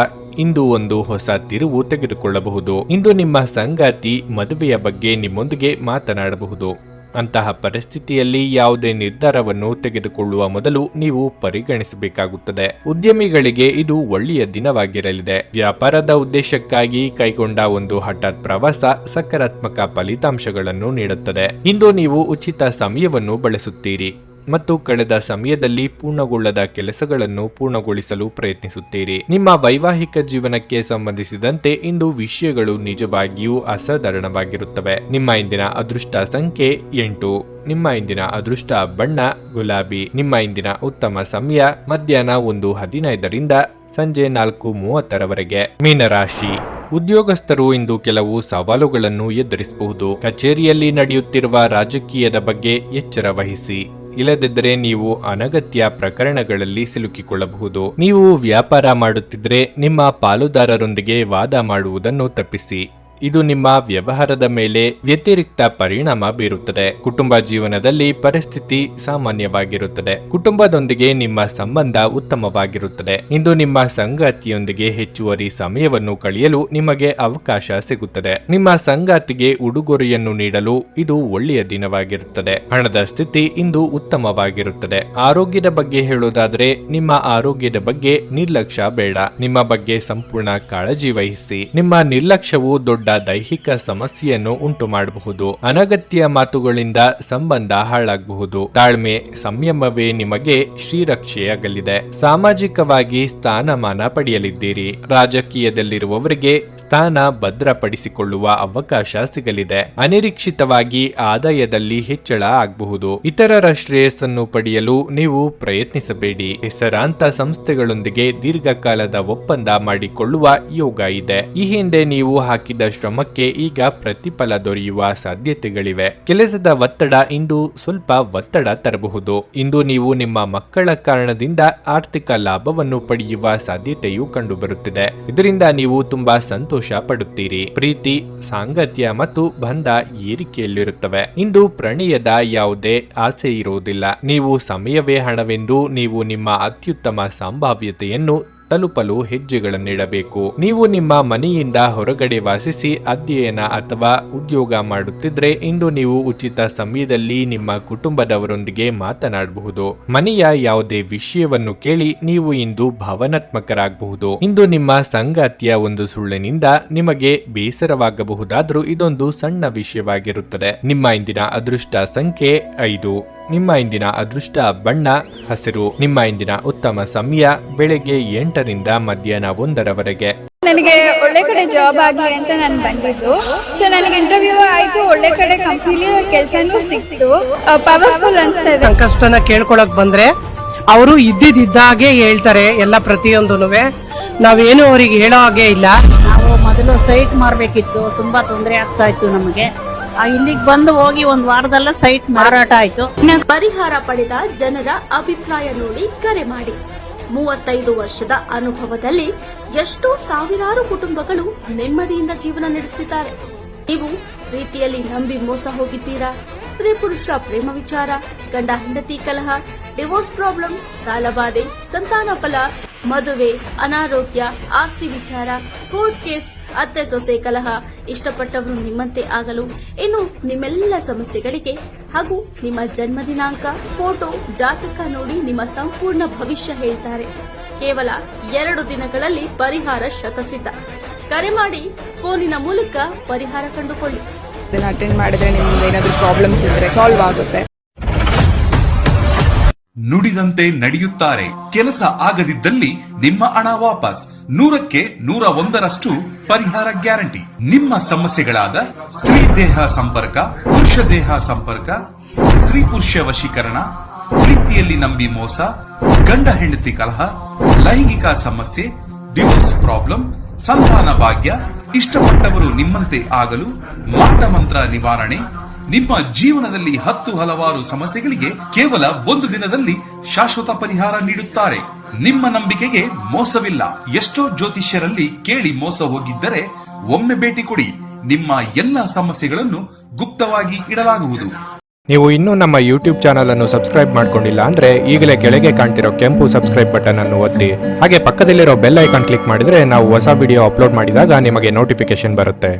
ಇಂದು ಒಂದು ಹೊಸ ತಿರುವು ತೆಗೆದುಕೊಳ್ಳಬಹುದು. ಇಂದು ನಿಮ್ಮ ಸಂಗಾತಿ ಮದುವೆಯ ಬಗ್ಗೆ ನಿಮ್ಮೊಂದಿಗೆ ಮಾತನಾಡಬಹುದು. ಅಂತಹ ಪರಿಸ್ಥಿತಿಯಲ್ಲಿ ಯಾವುದೇ ನಿರ್ಧಾರವನ್ನು ತೆಗೆದುಕೊಳ್ಳುವ ಮೊದಲು ನೀವು ಪರಿಗಣಿಸಬೇಕಾಗುತ್ತದೆ. ಉದ್ಯಮಿಗಳಿಗೆ ಇದು ಒಳ್ಳೆಯ ದಿನವಾಗಿರಲಿದೆ. ವ್ಯಾಪಾರದ ಉದ್ದೇಶಕ್ಕಾಗಿ ಕೈಗೊಂಡ ಒಂದು ಹಠಾತ್ ಪ್ರವಾಸ ಸಕಾರಾತ್ಮಕ ಫಲಿತಾಂಶಗಳನ್ನು ನೀಡುತ್ತದೆ. ಇಂದು ನೀವು ಉಚಿತ ಸಮಯವನ್ನು ಬಳಸುತ್ತೀರಿ ಮತ್ತು ಕಳೆದ ಸಮಯದಲ್ಲಿ ಪೂರ್ಣಗೊಳ್ಳದ ಕೆಲಸಗಳನ್ನು ಪೂರ್ಣಗೊಳಿಸಲು ಪ್ರಯತ್ನಿಸುತ್ತೀರಿ. ನಿಮ್ಮ ವೈವಾಹಿಕ ಜೀವನಕ್ಕೆ ಸಂಬಂಧಿಸಿದಂತೆ ಇಂದು ವಿಷಯಗಳು ನಿಜವಾಗಿಯೂ ಅಸಾಧಾರಣವಾಗಿರುತ್ತವೆ. ನಿಮ್ಮ ಇಂದಿನ ಅದೃಷ್ಟ ಸಂಖ್ಯೆ 8. ನಿಮ್ಮ ಇಂದಿನ ಅದೃಷ್ಟ ಬಣ್ಣ ಗುಲಾಬಿ. ನಿಮ್ಮ ಇಂದಿನ ಉತ್ತಮ ಸಮಯ ಮಧ್ಯಾಹ್ನ 1:15ರಿಂದ ಸಂಜೆ 4:30ರವರೆಗೆ. ಮೀನರಾಶಿ. ಉದ್ಯೋಗಸ್ಥರು ಇಂದು ಕೆಲವು ಸವಾಲುಗಳನ್ನು ಎದುರಿಸಬಹುದು. ಕಚೇರಿಯಲ್ಲಿ ನಡೆಯುತ್ತಿರುವ ರಾಜಕೀಯದ ಬಗ್ಗೆ ಎಚ್ಚರ ವಹಿಸಿ. ಇಲ್ಲದಿದ್ದರೆ ನೀವು ಅನಗತ್ಯ ಪ್ರಕರಣಗಳಲ್ಲಿ ಸಿಲುಕಿಕೊಳ್ಳಬಹುದು. ನೀವು ವ್ಯಾಪಾರ ಮಾಡುತ್ತಿದ್ದರೆ ನಿಮ್ಮ ಪಾಲುದಾರರೊಂದಿಗೆ ವಾದ ಮಾಡುವುದನ್ನು ತಪ್ಪಿಸಿ. ಇದು ನಿಮ್ಮ ವ್ಯವಹಾರದ ಮೇಲೆ ವ್ಯತಿರಿಕ್ತ ಪರಿಣಾಮ ಬೀರುತ್ತದೆ. ಕುಟುಂಬ ಜೀವನದಲ್ಲಿ ಪರಿಸ್ಥಿತಿ ಸಾಮಾನ್ಯವಾಗಿರುತ್ತದೆ. ಕುಟುಂಬದೊಂದಿಗೆ ನಿಮ್ಮ ಸಂಬಂಧ ಉತ್ತಮವಾಗಿರುತ್ತದೆ. ಇಂದು ನಿಮ್ಮ ಸಂಗಾತಿಯೊಂದಿಗೆ ಹೆಚ್ಚುವರಿ ಸಮಯವನ್ನು ಕಳೆಯಲು ನಿಮಗೆ ಅವಕಾಶ ಸಿಗುತ್ತದೆ. ನಿಮ್ಮ ಸಂಗಾತಿಗೆ ಉಡುಗೊರೆಯನ್ನು ನೀಡಲು ಇದು ಒಳ್ಳೆಯ ದಿನವಾಗಿರುತ್ತದೆ. ಹಣದ ಸ್ಥಿತಿ ಇಂದು ಉತ್ತಮವಾಗಿರುತ್ತದೆ. ಆರೋಗ್ಯದ ಬಗ್ಗೆ ಹೇಳುವುದಾದರೆ ನಿಮ್ಮ ಆರೋಗ್ಯದ ಬಗ್ಗೆ ನಿರ್ಲಕ್ಷ್ಯ ಬೇಡ. ನಿಮ್ಮ ಬಗ್ಗೆ ಸಂಪೂರ್ಣ ಕಾಳಜಿ ವಹಿಸಿ. ನಿಮ್ಮ ನಿರ್ಲಕ್ಷ್ಯವು ದೊಡ್ಡ ದೈಹಿಕ ಸಮಸ್ಯೆಯನ್ನು ಉಂಟು ಮಾಡಬಹುದು. ಅನಗತ್ಯ ಮಾತುಗಳಿಂದ ಸಂಬಂಧ ಹಾಳಾಗಬಹುದು. ತಾಳ್ಮೆ ಸಂಯಮವೇ ನಿಮಗೆ ಶ್ರೀರಕ್ಷೆಯಾಗಲಿದೆ. ಸಾಮಾಜಿಕವಾಗಿ ಸ್ಥಾನಮಾನ ಪಡೆಯಲಿದ್ದೀರಿ. ರಾಜಕೀಯದಲ್ಲಿರುವವರಿಗೆ ಸ್ಥಾನ ಭದ್ರಪಡಿಸಿಕೊಳ್ಳುವ ಅವಕಾಶ ಸಿಗಲಿದೆ. ಅನಿರೀಕ್ಷಿತವಾಗಿ ಆದಾಯದಲ್ಲಿ ಹೆಚ್ಚಳ ಆಗಬಹುದು. ಇತರರ ಶ್ರೇಯಸ್ಸನ್ನು ಪಡೆಯಲು ನೀವು ಪ್ರಯತ್ನಿಸಬೇಡಿ. ಹೆಸರಾಂತ ಸಂಸ್ಥೆಗಳೊಂದಿಗೆ ದೀರ್ಘಕಾಲದ ಒಪ್ಪಂದ ಮಾಡಿಕೊಳ್ಳುವ ಯೋಗ ಇದೆ. ಈ ಹಿಂದೆ ನೀವು ಹಾಕಿದ ಶ್ರಮಕ್ಕೆ ಈಗ ಪ್ರತಿಫಲ ದೊರೆಯುವ ಸಾಧ್ಯತೆಗಳಿವೆ. ಕೆಲಸದ ಒತ್ತಡ ಇಂದು ಸ್ವಲ್ಪ ಒತ್ತಡ ತರಬಹುದು. ಇಂದು ನೀವು ನಿಮ್ಮ ಮಕ್ಕಳ ಕಾರಣದಿಂದ ಆರ್ಥಿಕ ಲಾಭವನ್ನು ಪಡೆಯುವ ಸಾಧ್ಯತೆಯು ಕಂಡುಬರುತ್ತಿದೆ. ಇದರಿಂದ ನೀವು ತುಂಬಾ ಸಂತೋಷ ಪಡುತ್ತೀರಿ. ಪ್ರೀತಿ, ಸಾಂಗತ್ಯ ಮತ್ತು ಬಂಧ ಏರಿಕೆಯಲ್ಲಿರುತ್ತವೆ. ಇಂದು ಪ್ರಣಯದ ಯಾವುದೇ ಆಸೆ ಇರುವುದಿಲ್ಲ. ನೀವು ಸಮಯವೇ ಹಣವೆಂದು ನೀವು ನಿಮ್ಮ ಅತ್ಯುತ್ತಮ ಸಂಭಾವ್ಯತೆಯನ್ನು ತಲುಪಲು ಹೆಜ್ಜೆಗಳನ್ನಿಡಬೇಕು. ನೀವು ನಿಮ್ಮ ಮನೆಯಿಂದ ಹೊರಗಡೆ ವಾಸಿಸಿ ಅಧ್ಯಯನ ಅಥವಾ ಉದ್ಯೋಗ ಮಾಡುತ್ತಿದ್ರೆ ಇಂದು ನೀವು ಉಚಿತ ಸಮಯದಲ್ಲಿ ನಿಮ್ಮ ಕುಟುಂಬದವರೊಂದಿಗೆ ಮಾತನಾಡಬಹುದು. ಮನೆಯ ಯಾವುದೇ ವಿಷಯವನ್ನು ಕೇಳಿ ನೀವು ಇಂದು ಭಾವನಾತ್ಮಕರಾಗಬಹುದು. ಇಂದು ನಿಮ್ಮ ಸಂಗಾತಿಯ ಒಂದು ಸುಳ್ಳಿನಿಂದ ನಿಮಗೆ ಬೇಸರವಾಗಬಹುದಾದರೂ ಇದೊಂದು ಸಣ್ಣ ವಿಷಯವಾಗಿರುತ್ತದೆ. ನಿಮ್ಮ ಇಂದಿನ ಅದೃಷ್ಟ ಸಂಖ್ಯೆ 5. ನಿಮ್ಮ ಇಂದಿನ ಅದೃಷ್ಟ ಬಣ್ಣ ಹಸಿರು. ನಿಮ್ಮ ಇಂದಿನ ಉತ್ತಮ ಸಮಯ ಬೆಳಗ್ಗೆ 8ರಿಂದ ಮಧ್ಯಾಹ್ನ 1ರವರೆಗೆ. ನನಗೆ ಒಳ್ಳೆ ಕಡೆ ಜಾಬ್ ಆಗಲಿ ಅಂತ ನಾನು ಬಂದಿದ್ದು. ಸೊ ನನಗೆ ಇಂಟರ್ವ್ಯೂ ಆಯ್ತು, ಒಳ್ಳೆ ಕಡೆ ಕಂಪ್ನಿಲಿ ಕೆಲಸನೂ ಸಿಕ್ತು. ಪವರ್ಫುಲ್ ಅನ್ಸ್ತಾ ಇದೆ. ಕಷ್ಟನ ಕೇಳ್ಕೊಳಕ್ ಬಂದ್ರೆ ಅವರು ಇದ್ದಿದ್ದಾಗೆ ಹೇಳ್ತಾರೆ ಎಲ್ಲ ಪ್ರತಿಯೊಂದೂನುವೆ. ನಾವೇನು ಅವ್ರಿಗೆ ಹೇಳೋ ಹಾಗೆ ಇಲ್ಲ. ನಾವು ಮೊದಲು ಸೈಟ್ ಮಾರಬೇಕಿತ್ತು, ತುಂಬಾ ತೊಂದರೆ ಆಗ್ತಾ ಇತ್ತು ನಮಗೆ. ಇಲ್ಲಿಗೆ ಬಂದು ಹೋಗಿ ಒಂದು ವಾರದಲ್ಲ ಸೈಟ್ ಮಾರಾಟ ಆಯ್ತು. ಪರಿಹಾರ ಪಡೆದ ಜನರ ಅಭಿಪ್ರಾಯ ನೋಡಿ ಕರೆ ಮಾಡಿ. 35 ವರ್ಷದ ಅನುಭವದಲ್ಲಿ ಎಷ್ಟೋ ಸಾವಿರಾರು ಕುಟುಂಬಗಳು ನೆಮ್ಮದಿಯಿಂದ ಜೀವನ ನಡೆಸುತ್ತಿದ್ದಾರೆ. ನೀವು ಪ್ರೀತಿಯಲ್ಲಿ ನಂಬಿ ಮೋಸ ಹೋಗಿದ್ದೀರಾ? ಸ್ತ್ರೀ ಪುರುಷ ಪ್ರೇಮ ವಿಚಾರ, ಗಂಡ ಹೆಂಡತಿ ಕಲಹ, ಡಿವೋರ್ಸ್ ಪ್ರಾಬ್ಲಮ್, ಸಾಲಬಾಧೆ, ಸಂತಾನ ಫಲ, ಮದುವೆ, ಅನಾರೋಗ್ಯ, ಆಸ್ತಿ ವಿಚಾರ, ಕೋರ್ಟ್ ಕೇಸ್ ಅತ್ತೆ ಸೊಸೆ ಕಲಹ, ಇಷ್ಟಪಟ್ಟವರು ನಿಮ್ಮಂತೆ ಆಗಲು, ಇನ್ನು ನಿಮ್ಮೆಲ್ಲ ಸಮಸ್ಯೆಗಳಿಗೆ ಹಾಗೂ ನಿಮ್ಮ ಜನ್ಮ ದಿನಾಂಕ, ಫೋಟೋ, ಜಾತಕ ನೋಡಿ ನಿಮ್ಮ ಸಂಪೂರ್ಣ ಭವಿಷ್ಯ ಹೇಳ್ತಾರೆ. ಕೇವಲ 2 ದಿನಗಳಲ್ಲಿ ಪರಿಹಾರ ಶತಸಿದ್ಧ. ಕರೆ ಮಾಡಿ ಫೋನಿನ ಮೂಲಕ ಪರಿಹಾರ ಕಂಡುಕೊಳ್ಳಿ. ಅಟೆಂಡ್ ಮಾಡಿದ್ರೆ ನಿಮ್ಗೆ ಏನಾದರೂ ಪ್ರಾಬ್ಲಮ್ಸ್ ಇದ್ರೆ ಸಾಲ್ವ್ ಆಗುತ್ತೆ. ನುಡಿದಂತೆ ನಡೆಯುತ್ತಾರೆ. ಕೆಲಸ ಆಗದಿದ್ದಲ್ಲಿ ನಿಮ್ಮ ಹಣ ವಾಪಸ್. 100ಕ್ಕೆ 101ರಷ್ಟು ಪರಿಹಾರ ಗ್ಯಾರಂಟಿ. ನಿಮ್ಮ ಸಮಸ್ಯೆಗಳಾದ ಸ್ತ್ರೀ ದೇಹ ಸಂಪರ್ಕ, ಪುರುಷ ದೇಹ ಸಂಪರ್ಕ, ಸ್ತ್ರೀ ಪುರುಷ ವಶೀಕರಣ, ಪ್ರೀತಿಯಲ್ಲಿ ನಂಬಿ ಮೋಸ, ಗಂಡ ಹೆಂಡತಿ ಕಲಹ, ಲೈಂಗಿಕ ಸಮಸ್ಯೆ, ಡಿವೋರ್ಸ್ ಪ್ರಾಬ್ಲಮ್, ಸಂತಾನ ಭಾಗ್ಯ, ಇಷ್ಟಪಟ್ಟವರು ನಿಮ್ಮಂತೆ ಆಗಲು, ಮಾಟ ಮಂತ್ರ ನಿವಾರಣೆ, ನಿಮ್ಮ ಜೀವನದಲ್ಲಿ 10 ಹಲವಾರು ಸಮಸ್ಯೆಗಳಿಗೆ ಕೇವಲ 1 ದಿನದಲ್ಲಿ ಶಾಶ್ವತ ಪರಿಹಾರ ನೀಡುತ್ತಾರೆ. ನಿಮ್ಮ ನಂಬಿಕೆಗೆ ಮೋಸವಿಲ್ಲ. ಎಷ್ಟೋ ಜ್ಯೋತಿಷ್ಯರಲ್ಲಿ ಕೇಳಿ ಮೋಸ ಹೋಗಿದ್ದರೆ ಒಮ್ಮೆ ಭೇಟಿ ಕೊಡಿ. ನಿಮ್ಮ ಎಲ್ಲಾ ಸಮಸ್ಯೆಗಳನ್ನು ಗುಪ್ತವಾಗಿ ಇಡಲಾಗುವುದು. ನೀವು ಇನ್ನೂ ನಮ್ಮ ಯೂಟ್ಯೂಬ್ ಚಾನಲ್ ಅನ್ನು ಸಬ್ಸ್ಕ್ರೈಬ್ ಮಾಡ್ಕೊಂಡಿಲ್ಲ ಅಂದ್ರೆ ಈಗಲೇ ಕೆಳಗೆ ಕಾಣ್ತಿರೋ ಕೆಂಪು ಸಬ್ಸ್ಕ್ರೈಬ್ ಬಟನ್ ಅನ್ನು ಒತ್ತಿ. ಹಾಗೆ ಪಕ್ಕದಲ್ಲಿರೋ ಬೆಲ್ ಐಕಾನ್ ಕ್ಲಿಕ್ ಮಾಡಿದ್ರೆ ನಾವು ಹೊಸ ವಿಡಿಯೋ ಅಪ್ಲೋಡ್ ಮಾಡಿದಾಗ ನಿಮಗೆ ನೋಟಿಫಿಕೇಶನ್ ಬರುತ್ತೆ.